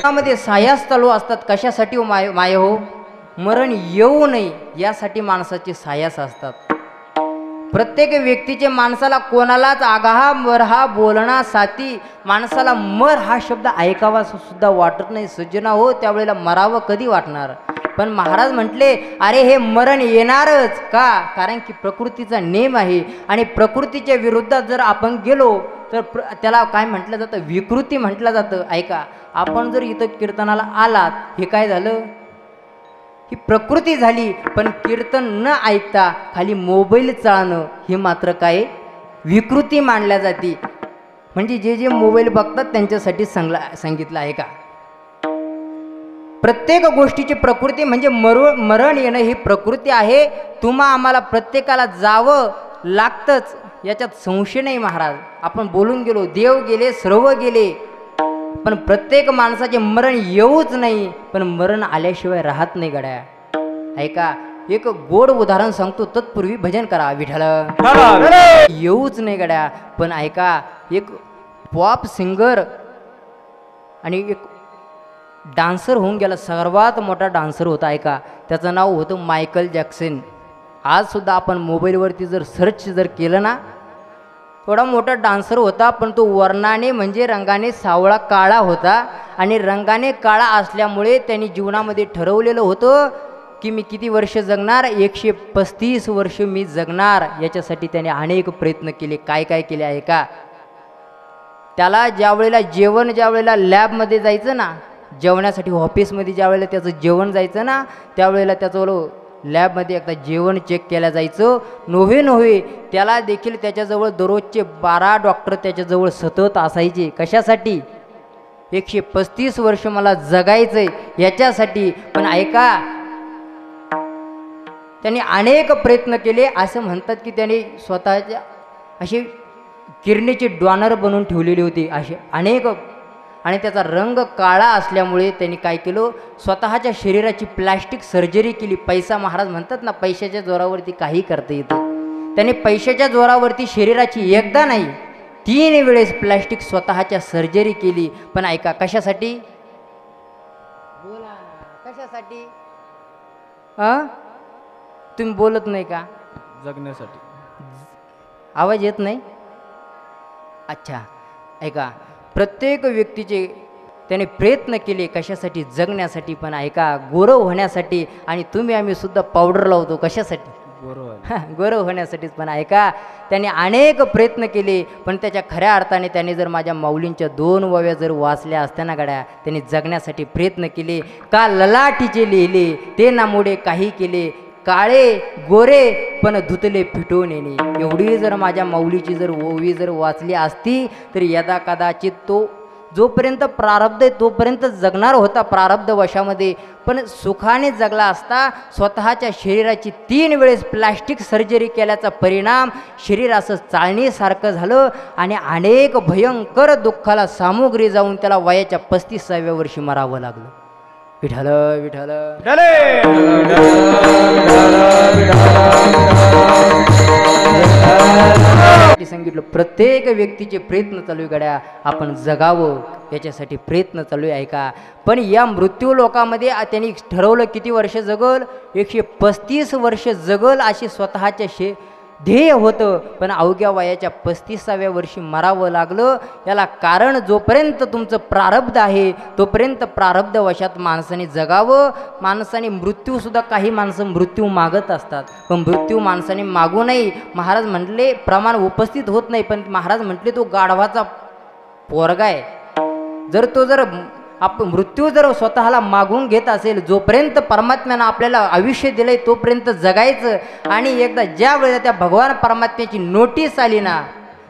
मध्ये सायास चालू असतात. कशासाठी माय हो, मरण येऊ नये यासाठी माणसाचे सायास असतात. प्रत्येक व्यक्तीचे माणसाला कोणालाच आगाहा मरहा बोलणा साथी, माणसाला मर हा शब्द ऐकावा सुद्धा वाटत नाही. सज्जना हो, त्यावेळेला मरावं कधी वाटणार. पण महाराज म्हटले अरे हे मरण येणारच का, कारण की प्रकृतीचा नेम आहे आणि प्रकृतीच्या विरुद्धात जर आपण गेलो तर त्याला काय म्हटलं जातं, विकृती म्हटलं जातं. ऐका, आपण जर इथं कीर्तनाला आलात हे काय झालं, ही प्रकृती झाली. पण कीर्तन न ऐकता खाली मोबाईल चालणं हे मात्र काय विकृती मानल्या जाते. म्हणजे जे मोबाईल बघतात त्यांच्यासाठी सांगितलं आहे का. प्रत्येक गोष्टीची प्रकृती म्हणजे मरण येणं ही प्रकृती आहे. तुम्हा आम्हाला प्रत्येकाला जावं लागतंच, याच्यात संशय नाही महाराज. आपण बोलून गेलो, देव गेले सर्व गेले, पण प्रत्येक माणसाचे मरण येऊच नाही. पण मरण आल्याशिवाय राहत नाही गड्या. ऐका, एक गोड उदाहरण सांगतो, तत्पूर्वी भजन करा. विठ्ठल येऊच नाही गड्या. पण ऐका, एक पॉप सिंगर आणि एक डान्सर होऊन गेला, सर्वात मोठा डान्सर होता. ऐका, त्याचं नाव होतं मायकल जॅक्सन. आजसुद्धा आपण मोबाईलवरती जर सर्च केलं ना, थोडा मोठा डान्सर होता, पण तो वर्णाने म्हणजे रंगाने सावळा काळा होता. आणि रंगाने काळा असल्यामुळे त्यांनी जीवनामध्ये ठरवलेलं होतं की मी किती वर्ष जगणार, 135 वर्ष मी जगणार. याच्यासाठी त्याने अनेक प्रयत्न केले. काय काय केले आहे का, त्याला ज्या वेळेला लॅबमध्ये जायचं ना, जेवणासाठी ऑफिसमध्ये ज्या वेळेला त्याचं जेवण जायचं ना, त्यावेळेला त्याचं लॅबमध्ये एकदा जेवण चेक केलं जायचं. नव्हे त्याला देखील त्याच्याजवळ दररोजचे 12 डॉक्टर त्याच्याजवळ सतत असायचे. कशासाठी, 135 वर्ष मला जगायचंय याच्यासाठी. पण ऐका, त्यांनी अनेक प्रयत्न केले. असं म्हणतात की त्याने स्वतःच्या असे किरणीचे डॉनर बनवून ठेवलेले होते असे अनेक. आणि त्याचा रंग काळा असल्यामुळे त्यांनी काय केलं, स्वतःच्या शरीराची प्लॅस्टिक सर्जरी केली. पैसा, महाराज म्हणतात ना, पैशाच्या जोरावरती काही करता येतं. त्याने पैशाच्या जोरावरती शरीराची एकदा नाही 3 वेळेस प्लॅस्टिक स्वतःच्या सर्जरी केली. पण ऐका, कशासाठी, बोला कशासाठी, तुम्ही बोलत नाही का, जगण्यासाठी. आवाज येत नाही. अच्छा, ऐका, प्रत्येक व्यक्तीचे त्याने प्रयत्न केले कशासाठी, जगण्यासाठी. पण ऐका, गोरव होण्यासाठी. आणि तुम्ही आम्ही सुद्धा पावडर लावतो कशासाठी, गोरव होण्यासाठीच. पण ऐका, त्याने अनेक प्रयत्न केले. पण त्याच्या खऱ्या अर्थाने त्याने जर माझ्या माऊलींच्या 2 वव्या जर वाचल्या असत्या गड्या, त्यांनी जगण्यासाठी प्रयत्न केले. का ललाटीचे लिहिले ते नामोडे काही केले, काळे गोरे पण धुतले फिटून येणे. एवढी जर माझ्या माऊलीची जर ओवी जर वाचली असती तर यदा कदाचित तो जोपर्यंत प्रारब्ध आहे तोपर्यंत जगणार होता प्रारब्ध वशामध्ये, पण सुखाने जगला असता स्वतःच्या शरीराची 3 वेळेस प्लॅस्टिक सर्जरी केल्याचा परिणाम शरीर असं चाळणीसारखं झालं आणि अनेक भयंकर दुःखाला सामोग्री जाऊन त्याला वयाच्या 35व्या वर्षी मरावं लागलं. विठ्ठल विठ्ठल सांगितलं. प्रत्येक व्यक्तीचे प्रयत्न चालू आहे गड्या, आपण जगावं याच्यासाठी प्रयत्न चालू आहे का. पण या मृत्यू लोकामध्ये त्यांनी ठरवलं किती वर्ष जगल, 135 वर्ष जगल अशी स्वतःच्या ध्येय होतं, पण अवघ्या वयाच्या 35व्या वर्षी मरावं लागलं. याला कारण जोपर्यंत तुमचं प्रारब्ध आहे तोपर्यंत प्रारब्ध वशात माणसाने जगावं. माणसाने मृत्यूसुद्धा, काही माणसं मृत्यू मागत असतात पण मृत्यू माणसाने मागू नये. महाराज म्हटले प्रमाण उपस्थित होत नाही, पण महाराज म्हटले तो गाढवाचा पोरगा आहे. जर मृत्यू जर स्वतःला मागून घेत असेल, जोपर्यंत परमात्म्यानं आपल्याला आयुष्य दिलंय तोपर्यंत जगायचं. आणि एकदा ज्या वेळेला त्या भगवान परमात्म्याची नोटीस आली ना,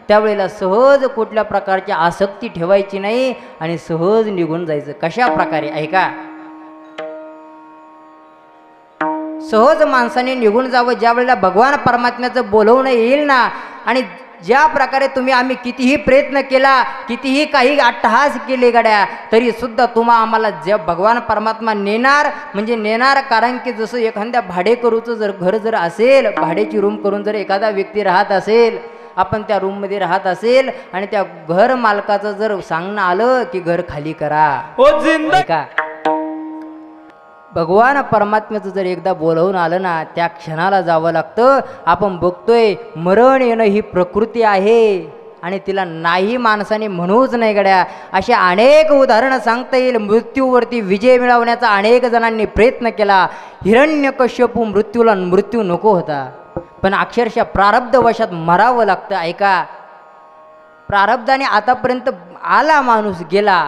त्यावेळेला सहज कुठल्या प्रकारची आसक्ती ठेवायची नाही आणि सहज निघून जायचं. कशा प्रकारे ऐका, सहज माणसाने निघून जावं ज्या वेळेला भगवान परमात्म्याचं बोलवणं येईल ना. आणि ज्या प्रकारे आम्ही कितीही प्रयत्न केला, कितीही काही अट्टहास केले गड्या, तरी सुद्धा आम्हाला ज्या भगवान परमात्मा नेणार म्हणजे नेणार. कारण की जसं एखाद्या भाडेकरूचं जर घर जर असेल, भाड्याची रूम करून जर एखादा व्यक्ती राहत असेल, आपण त्या रूममध्ये राहत असेल आणि त्या घर मालकाचं जर सांगणं आलं की घर खाली करा, का भगवान परमात्म्याचं जर एकदा बोलवून आलं ना, त्या क्षणाला जावं लागतं. आपण बघतोय मरण येणं ही प्रकृती आहे आणि तिला नाही माणसाने म्हणूच नाही गड्या. अशा अनेक उदाहरणं सांगता येईल. मृत्यूवरती विजय मिळवण्याचा अनेक जणांनी प्रयत्न केला. हिरण्यकश्यपू मृत्यू नको होता, पण अक्षरशः प्रारब्ध वशात मरावं लागतं. ऐका, प्रारब्धाने आतापर्यंत आला माणूस गेला.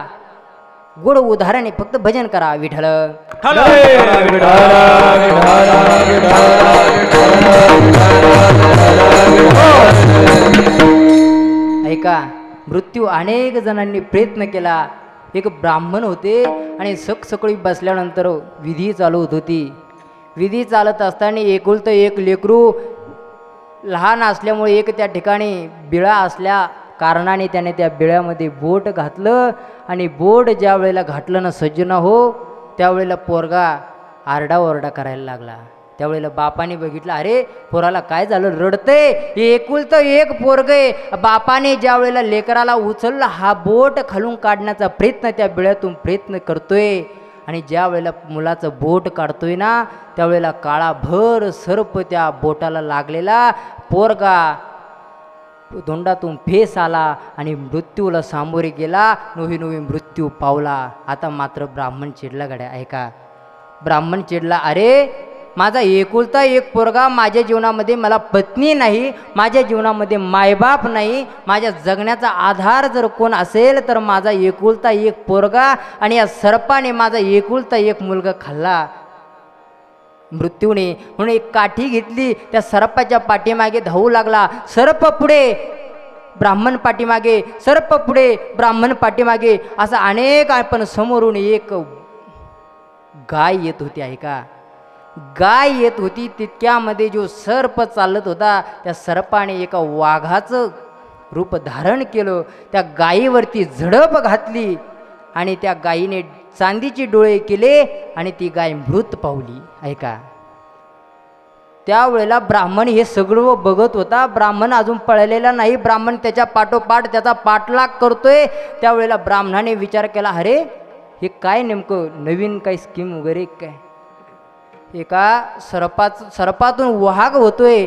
गोड उदाहरण, फक्त भजन करा विठ्ठल. ऐका, मृत्यू अनेक जणांनी प्रयत्न केला. एक ब्राह्मण होते आणि सकाळी बसल्यानंतर विधी चालू होत होती. विधी चालत असताना एकुलतं एक लेकरू लहान असल्यामुळे एक त्या ठिकाणी बिळा असल्या कारणाने त्याने त्या बिळ्यामध्ये बोट घातलं आणि बोट ज्या वेळेला घातलं ना सज्जना हो, त्यावेळेला पोरगा आरडाओरडा करायला लागला. त्यावेळेला बापाने बघितलं, अरे पोराला काय झालं, रडतंय, एकुलतं एक पोरगय. बापाने ज्या वेळेला लेकराला उचललं, हा बोट खालून काढण्याचा प्रयत्न त्या बिळ्यातून प्रयत्न करतोय आणि ज्या वेळेला मुलाचं बोट काढतोय ना, त्यावेळेला काळा भर सर्प त्या बोटाला लागलेला. पोरगा तोंडातून फेस आला आणि मृत्यूला सामोरे गेला. नोही मृत्यू पावला. आता मात्र ब्राह्मण चिडला गड्या. ऐका, ब्राह्मण चिडला, अरे माझा एकुलता एक पोरगा, माझ्या जीवनामध्ये मला पत्नी नाही, माझ्या जीवनामध्ये मायबाप नाही, माझ्या जगण्याचा आधार जर कोण असेल तर माझा एकुलता एक पोरगा, आणि या सर्पाने माझा एकुलता एक मुलगा खाल्ला मृत्यूने. म्हणून एक काठी घेतली, त्या सर्पाच्या पाठीमागे धावू लागला. सर्प पुढे, ब्राह्मण पाठीमागे, सर्प पुढे, ब्राह्मण पाठीमागे, असं अनेक. पण समोरून एक गाय येत होती. ऐका, गाय येत होती. तितक्यामध्ये जो सर्प चालत होता, त्या सर्पाने एका वाघाचं रूप धारण केलं. त्या गायीवरती झडप घातली आणि त्या गायीने चांदीचे डोळे केले आणि ती गाय मृत पावली. ऐका, त्यावेळेला ब्राह्मण हे सगळं बघत होता. ब्राह्मण अजून पळलेला नाही. ब्राह्मण त्याच्या पाठोपाठ त्याचा पाठलाग करतोय. त्यावेळेला ब्राह्मणाने विचार केला, अरे हे काय नेमकं नवीन काही स्कीम वगैरे काय. एका सर्पातून वाघ होतोय,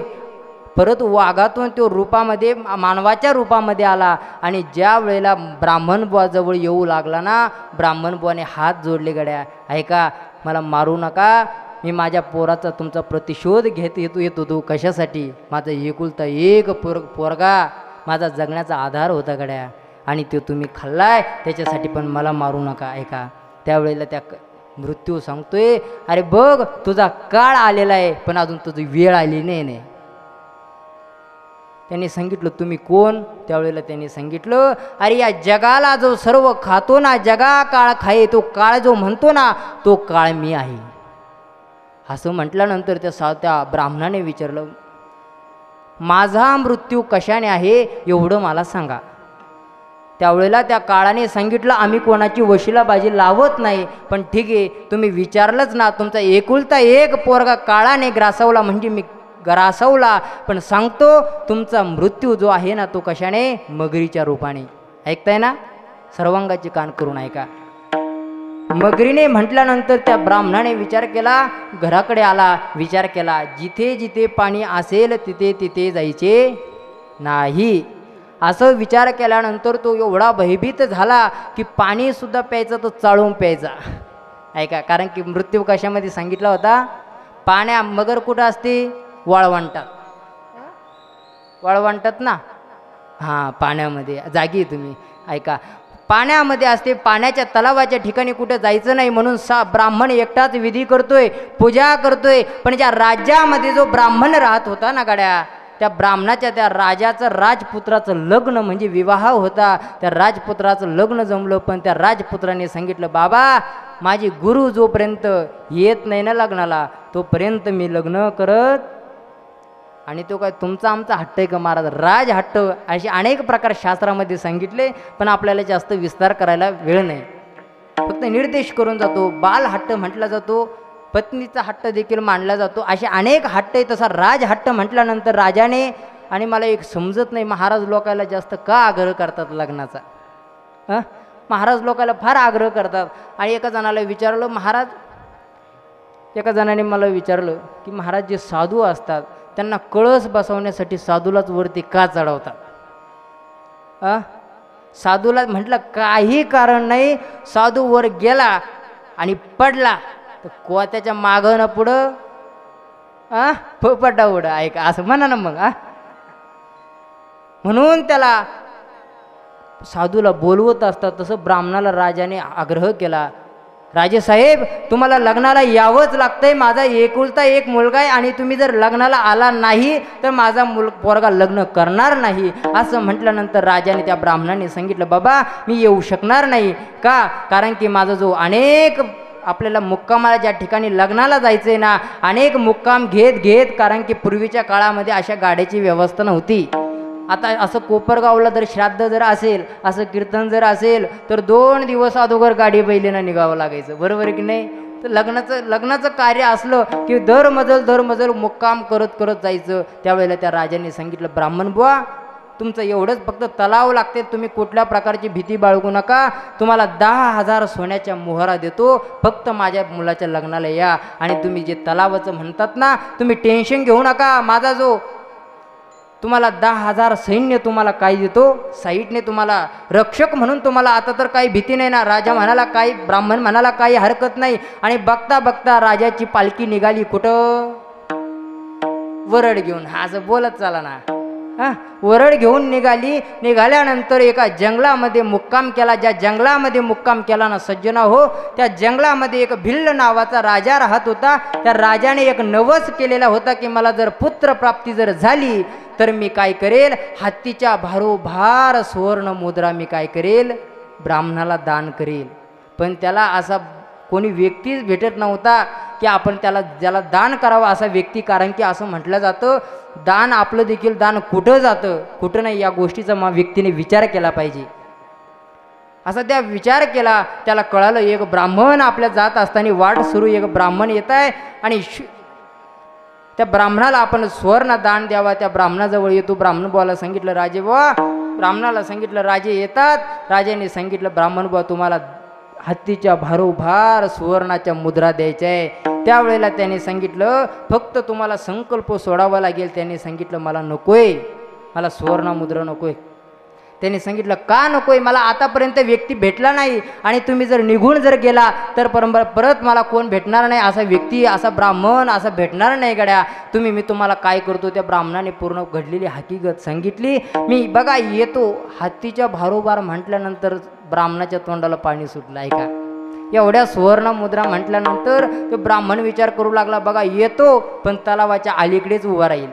परत वाघातून तो रूपामध्ये मानवाच्या रूपामध्ये आला. आणि ज्या वेळेला ब्राह्मण बुवाजवळ येऊ लागला ना, ब्राह्मण बुवाने हात जोडले गड्या. ऐका, मला मारू नका, मी माझ्या पोराचा तुमचा प्रतिशोध येत होतो. कशासाठी, माझा एकुलता एक पोरगा माझा जगण्याचा आधार होता गड्या, आणि तो तुम्ही खाल्लाय, त्याच्यासाठी पण मला मारू नका. ऐका, त्यावेळेला त्या मृत्यू सांगतोय, अरे बघ तुझा काळ आलेला आहे, पण अजून तुझी वेळ आली नाही. त्यांनी सांगितलं तुम्ही कोण? त्यावेळेला त्यांनी सांगितलं अरे या जगाला जो सर्व खातो ना, जगा काळ खाये तो काळ जो म्हणतो ना, तो काळ मी आहे. असं म्हटल्यानंतर त्या ब्राह्मणाने विचारलं माझा मृत्यू कशाने आहे एवढं मला सांगा. त्यावेळेला त्या काळाने सांगितलं आम्ही कोणाची वशिलाबाजी लावत नाही, पण ठीक आहे तुम्ही विचारलंच ना, तुमचा एकुलता एक पोरगा काळाने ग्रासवला म्हणजे मी ग्रासवला, पण सांगतो तुमचा मृत्यू जो आहे ना तो कशाने? मगरीच्या रूपाने. ऐकताय ना? सर्वांगाची कान करून ऐका. मगरीने म्हटल्यानंतर त्या ब्राह्मणाने विचार केला, घराकडे आला, विचार केला जिथे जिथे पाणी असेल तिथे तिथे जायचे नाही. असं विचार केल्यानंतर तो एवढा भयभीत झाला की पाणी सुद्धा प्यायचं तो चाळून प्यायचा. ऐका, कारण की मृत्यू कशामध्ये सांगितला होता? पाण्या. मगर कुठं असते? वाळवंटात. वाळवंटात ना, हां पाण्यामध्ये जागी तुम्ही. ऐका, पाण्यामध्ये असते, पाण्याच्या तलावाच्या ठिकाणी कुठे जायचं नाही म्हणून ब्राह्मण एकटाच विधी करतोय, पूजा करतोय. पण ज्या राज्यामध्ये जो ब्राह्मण राहत होता ना गाड्या, त्या ब्राह्मणाच्या त्या राजाचं राजपुत्राचं लग्न म्हणजे विवाह होता. त्या राजपुत्राचं लग्न जमलं, पण त्या राजपुत्राने सांगितलं बाबा माझी गुरु जोपर्यंत येत नाही ना लग्नाला तोपर्यंत मी लग्न करत. आणि तो काय तुमचा आमचा हट्ट आहे का महाराज? राज हट्ट असे अनेक प्रकार शास्त्रामध्ये सांगितले, पण आपल्याला जास्त विस्तार करायला वेळ नाही, फक्त निर्देश करून जातो. बाल हट्ट म्हटला जातो, पत्नीचा हट्ट देखील मानला जातो, असे अनेक हट्ट आहे. तसा राज हट्ट म्हटल्यानंतर राजाने, आणि मला एक समजत नाही महाराज लोकांना जास्त का आग्रह करतात लग्नाचा? महाराज लोकांना फार आग्रह करतात. आणि एका जणाला विचारलं महाराज, एका जणाने मला विचारलं की महाराज जे साधू असतात त्यांना कळस बसवण्यासाठी साधूलाच वरती का चढवतात? साधूला म्हटलं काही कारण नाही, साधू वर गेला आणि पडला तर कोत्याच्या मागं न पुढं पोपटा उडं. ऐका, असं म्हणा ना मग. म्हणून त्याला साधूला बोलवत असतात. तसं ब्राह्मणाला राजाने आग्रह केला, राजेसाहेब तुम्हाला लग्नाला यावंच लागतंय, माझा एकुलता एक मुलगा आहे आणि तुम्ही जर लग्नाला आला नाही तर माझा पोरगा लग्न करणार नाही. असं म्हटल्यानंतर राजाने त्या ब्राह्मणाने सांगितलं बाबा मी येऊ शकणार नाही. का? कारण की माझा जो अनेक आपल्याला मुक्कामाला ज्या ठिकाणी लग्नाला जायचंय ना, अनेक मुक्काम घेत घेत, कारण की पूर्वीच्या काळामध्ये अशा गाड्याची व्यवस्था नव्हती. आता असं कोपरगावला जर श्राद्ध जर असेल, असं कीर्तन जर असेल तर 2 दिवस अगोदर गाडी बैलीनं निघावं लागायचं, बरोबर आहे की नाही? तर लग्नाचं कार्य असलं की दर मजल मुक्काम करत करत जायचं. त्यावेळेला त्या राजाने सांगितलं ब्राह्मण बुवा तुमचं एवढंच फक्त तलाव लागते, तुम्ही कुठल्या प्रकारची भीती बाळगू नका, तुम्हाला 10,000 सोन्याच्या मोहरा देतो, फक्त माझ्या मुलाच्या लग्नाला या. आणि तुम्ही जे तलावाचं म्हणतात ना, तुम्ही टेन्शन घेऊ नका, माझा जो तुम्हाला 10,000 सैन्य तुम्हाला काय देतो, साईडने तुम्हाला रक्षक म्हणून तुम्हाला. आता तर काही भीती नाही ना. राजा म्हणाला काही, ब्राह्मण म्हणाला काही हरकत नाही. आणि बघता बघता राजाची पालखी निघाली कुठं? वरड घेऊन. हा असं बोलत चाला ना, वरड घेऊन निघाल्यानंतर एका जंगलामध्ये मुक्काम केला. ज्या जंगलामध्ये मुक्काम केला ना सज्जना हो, त्या जंगलामध्ये एक भिल्ल नावाचा राजा राहत होता. त्या राजाने एक नवस केलेला होता की मला जर पुत्र प्राप्ती जर झाली तर मी काय करेल, हत्तीच्या भारोभार सुवर्ण मुद्रा मी काय करेल, ब्राह्मणाला दान करेल. पण त्याला असा कोणी व्यक्तीच भेटत नव्हता की आपण ज्याला दान करावं असा व्यक्ती. कारण की असं म्हटलं जातं दान आपलं देखील दान कुठं जातं कुठं नाही, या गोष्टीचा व्यक्तीने विचार केला पाहिजे. असा त्या विचार केला. त्याला कळालं एक ब्राह्मण आपल्या जात असताना वाट सुरू, एक ब्राह्मण येत आहे आणि त्या ब्राह्मणाला आपण सुवर्ण दान द्यावा. त्या ब्राह्मणाजवळ येतो. ब्राह्मण बुवाला सांगितलं राजे बुवा, ब्राह्मणाला सांगितलं राजे येतात. राजाने सांगितलं ब्राह्मण बुवा तुम्हाला हत्तीच्या भारोभार सुवर्णाच्या मुद्रा द्यायच्या आहे. त्यावेळेला त्याने सांगितलं फक्त तुम्हाला संकल्प सोडावा लागेल. त्याने सांगितलं मला नकोय, मला सुवर्ण मुद्रा नकोय. त्याने सांगितलं का नकोय, मला आतापर्यंत व्यक्ती भेटला नाही आणि तुम्ही जर निघून जर गेला तर परत मला कोण भेटणार नाही, असा व्यक्ती असा ब्राह्मण असा भेटणार नाही गड्या. मी तुम्हाला काय करतो. त्या ब्राह्मणाने पूर्ण घडलेली हकीकत सांगितली. मी बघा येतो. हत्तीच्या भारोभार म्हटल्यानंतर ब्राह्मणाच्या तोंडाला पाणी सुटलं. आहे का? एवढ्या सुवर्ण मुद्रा म्हटल्यानंतर तो ब्राह्मण विचार करू लागला बघा येतो पण तलावाच्या अलीकडेच उभा राहील.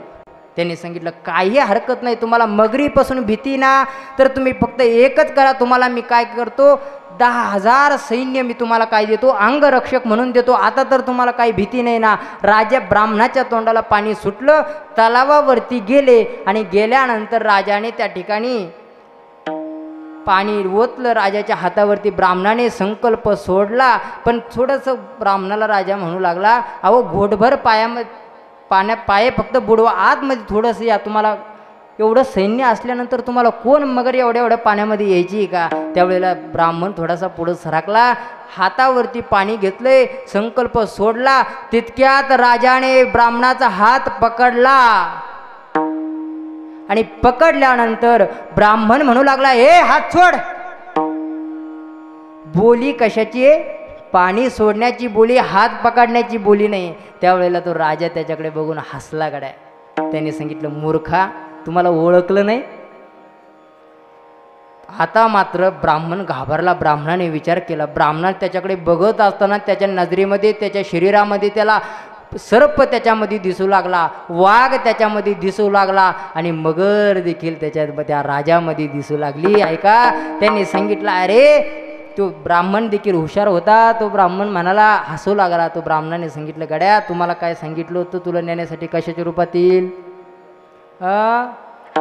त्यांनी सांगितलं काही हरकत नाही, तुम्हाला मगरीपासून भीती ना, तर तुम्ही फक्त एकच करा, तुम्हाला मी काय करतो 10,000 सैन्य मी तुम्हाला काय देतो, अंगरक्षक म्हणून देतो. आता तर तुम्हाला काही भीती नाही ना. राजा ब्राह्मणाच्या तोंडाला पाणी सुटलं, तलावावरती गेले आणि गेल्यानंतर राजाने त्या ठिकाणी पाणी ओतलं राजाच्या हातावरती. ब्राह्मणाने संकल्प सोडला, पण थोडंसं ब्राह्मणाला राजा म्हणू लागला, अहो घोटभर पाये फक्त बुडवा, आतमध्ये थोडंसं या, तुम्हाला एवढं सैन्य असल्यानंतर तुम्हाला कोण मगर एवढ्या पाण्यामध्ये यायची का. त्यावेळेला ब्राह्मण थोडासा पुढं सरकला, हातावरती पाणी घेतलंय, संकल्प सोडला, तितक्यात राजाने ब्राह्मणाचा हात पकडला आणि पकडल्यानंतर ब्राह्मण म्हणू लागला, हे हात सोड. बोली कशाची आहे? पाणी सोडण्याची बोली, हात पकडण्याची बोली नाही. त्यावेळेला तो राजा त्याच्याकडे बघून हसला गड्या. त्याने सांगितलं, मूर्खा, तुम्हाला ओळखलं नाही. आता मात्र ब्राह्मण घाबरला. ब्राह्मणाने विचार केला. ब्राह्मण त्याच्याकडे बघत असताना त्याच्या नजरेमध्ये, त्याच्या शरीरामध्ये त्याला सर्प त्याच्यामध्ये दिसू लागला, वाघ त्याच्यामध्ये दिसू लागला आणि मगर देखील त्या राजामध्ये दिसू लागली. ऐका, त्यांनी सांगितलं, अरे तो ब्राह्मण देखील हुशार होता. तो ब्राह्मण म्हणाला, हसू लागला. तो ब्राह्मणाने सांगितलं, गड्या तुम्हाला काय सांगितलं होतं, तुला नेण्यासाठी कशाच्या रूपात येईल?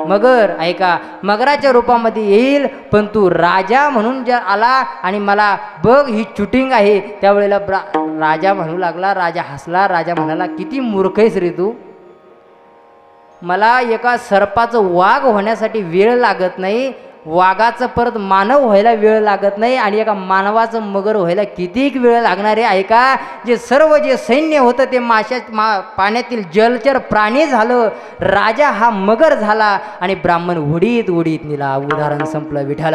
मगर. ऐका, मगराच्या रूपामध्ये येईल, पण तू राजा म्हणून जर आला आणि मला बघ ही चुटिंग आहे. त्यावेळेला राजा म्हणू लागला, राजा हसला. राजा म्हणाला, किती मूर्ख आहेस रे तू. मला एका सर्पाचं वाघ होण्यासाठी वेळ लागत नाही, वाघाचं परत मानव व्हायला वेळ लागत नाही, आणि एका मानवाचं मगर व्हायला कितीक वेळ लागणार आहे. ऐका, जे सर्व जे सैन्य होतं ते पाण्यातील जलचर प्राणी झालं, राजा हा मगर झाला आणि ब्राह्मण उडीत उडीत निला. उदाहरण संपलं. विठाल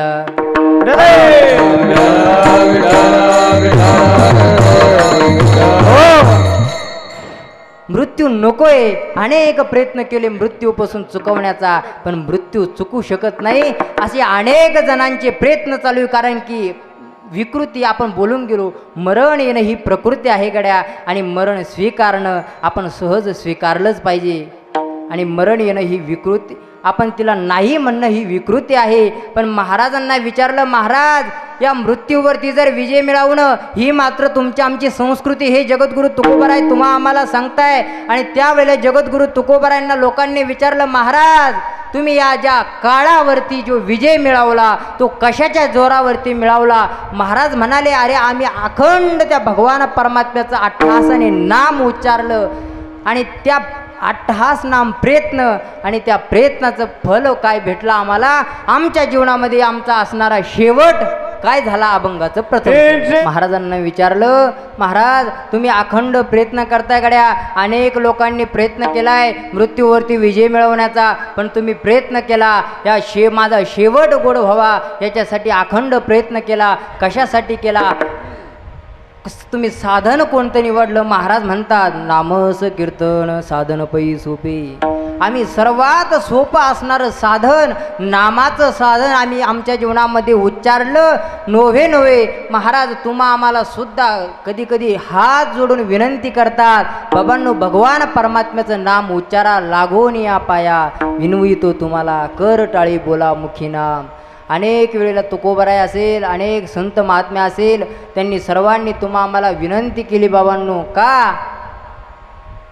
मृत्यू नकोय. अनेक प्रयत्न केले मृत्यूपासून चुकवण्याचा, पण मृत्यू चुकू शकत नाही. असे अनेक जणांचे प्रयत्न चालू आहे. कारण की विकृती आपण बोलून गेलो, मरण येणं ही प्रकृती आहे गड्या, आणि मरण स्वीकारणं आपण सहज स्वीकारलंच पाहिजे. आणि मरण येणं ही विकृती, आपण तिला नाही म्हणणं ही विकृती आहे. पण महाराजांना विचारलं, महाराज या मृत्यूवरती जर विजय मिळवणं ही मात्र तुमची आमची संस्कृती, हे जगद्गुरु तुकोबाराय तुम्हा आम्हाला सांगताय. आणि त्यावेळेला जगद्गुरु तुकोबारायांना लोकांनी विचारलं, महाराज तुम्ही या ज्या काळावरती जो विजय मिळवला तो कशाच्या जोरावरती मिळवला? महाराज म्हणाले, अरे आम्ही अखंड त्या भगवान परमात्म्याचं अट्टहासाने नाम उच्चारलं, आणि त्या अट्टहास नाम प्रयत्न, आणि त्या प्रयत्नाचं फल काय भेटलं आम्हाला? आमच्या जीवनामध्ये आमचा असणारा शेवट काय झाला? अभंगाचं प्रथम. महाराजांना विचारलं, महाराज तुम्ही अखंड प्रयत्न करताय गड्या, अनेक लोकांनी प्रयत्न केलाय मृत्यूवरती विजय मिळवण्याचा, पण तुम्ही प्रयत्न केला या माझा शेवट गोड व्हावा याच्यासाठी अखंड प्रयत्न केला. कशासाठी केला? तुम्ही साधन कोणतं निवडलं? महाराज म्हणतात, नामस कीर्तन साधन पै सोपे. आम्ही सर्वात सोपं असणारं साधन, नामाचं साधन आम्ही आमच्या जीवनामध्ये उच्चारलं. नोव्हे महाराज तुम्हा आम्हाला सुद्धा कधी कधी हात जोडून विनंती करतात, बाबांनो भगवान परमात्म्याचं नाम उच्चारा, लागून या पाया, विनवितो तुम्हाला, कर टाळी बोला मुखी नाम. अनेक वेळेला तुकोबाराय असेल, अनेक संत महात्म्या असेल, त्यांनी सर्वांनी तुम्हा आम्हाला विनंती केली, बाबांनो का?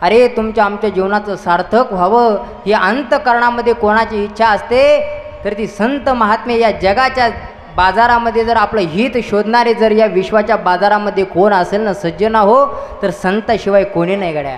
अरे तुमच्या आमच्या जीवनाचं सार्थक व्हावं ही अंतःकरणामध्ये कोणाची इच्छा असते, तर ती संत महात्मे या जगाच्या बाजारामध्ये जर आपलं हित शोधणारे जर या विश्वाच्या बाजारामध्ये कोण असेल ना सज्जना हो, तर संताशिवाय कोणी नाही गड्या.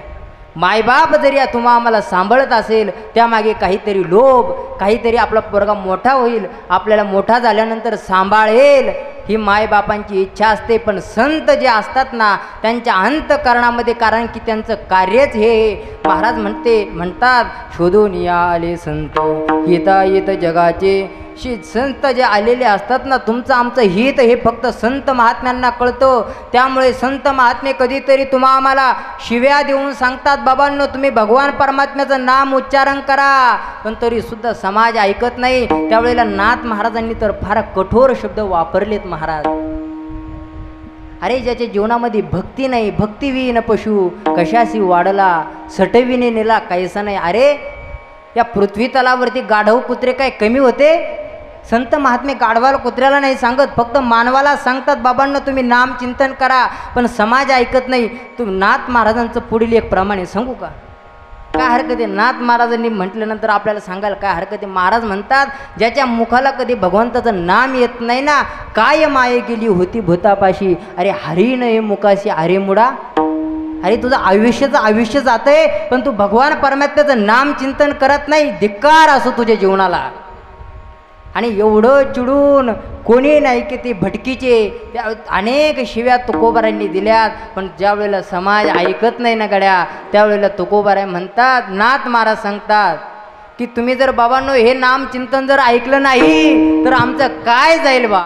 मायबाप जरी या तुम्हा आम्हाला सांभाळत असेल, त्यामागे काहीतरी लोभ, काहीतरी आपला पोरगा मोठा होईल, आपल्याला मोठा झाल्यानंतर सांभाळेल, ही मायबापांची इच्छा असते. पण संत जे असतात ना त्यांच्या अंतःकरणामध्ये, कारण की त्यांचं कार्यच हे, महाराज म्हणतात शोधून या आले संत हिताहित जगाचे. संत जे आलेले असतात ना, तुमचं आमचं हित हे फक्त संत महात्म्यांना कळतं. त्यामुळे संत महात्मे कधीतरी तुम्हा आम्हाला शिव्या देऊन सांगतात, बाबांनो तुम्ही भगवान परमात्म्याचं नाम उच्चारण करा, पण तरी सुद्धा समाज ऐकत नाही. त्यावेळेला नाथ महाराजांनी तर फार कठोर शब्द वापरलेत. महाराज अरे ज्याच्या जीवनामध्ये भक्ती नाही, भक्ती विहीन पशु कशासी वाढला, सटविने नेला कैसा नाही. अरे या पृथ्वी तलावरती गाढव कुत्रे काय कमी होते? संत महात्मे गाढवाला कुत्र्याला नाही सांगत, फक्त मानवाला सांगतात बाबांनो तुम्ही नाम चिंतन करा, पण समाज ऐकत नाही. तुम्ही नाथ महाराजांचं पुढील एक प्रमाणे सांगू का? काय हरकत आहे? नाथ महाराजांनी म्हटल्यानंतर आपल्याला सांगायला काय हरकत आहे? महाराज म्हणतात ज्याच्या मुखाला कधी भगवंताचं नाम येत नाही ना, काय माये गेली होती भूतापाशी, अरे हरी नाही मुखाशी अरे मुडा. अरे तुझं आयुष्य जातंय, पण तू भगवान परमात्म्याचं नाम चिंतन करत नाही. धिक्कार असो तुझ्या जीवनाला. आणि एवढं चिडून कोणी नाही की ते भटकीचे त्या अनेक शिव्या तुकोबारांनी दिल्यात, पण ज्या वेळेला समाज ऐकत नाही ना गड्या, त्यावेळेला तुकोबाराय म्हणतात, नाथ महाराज सांगतात की तुम्ही जर बाबांनो हे नाम चिंतन जर ऐकलं नाही तर आमचं काय जाईल बा.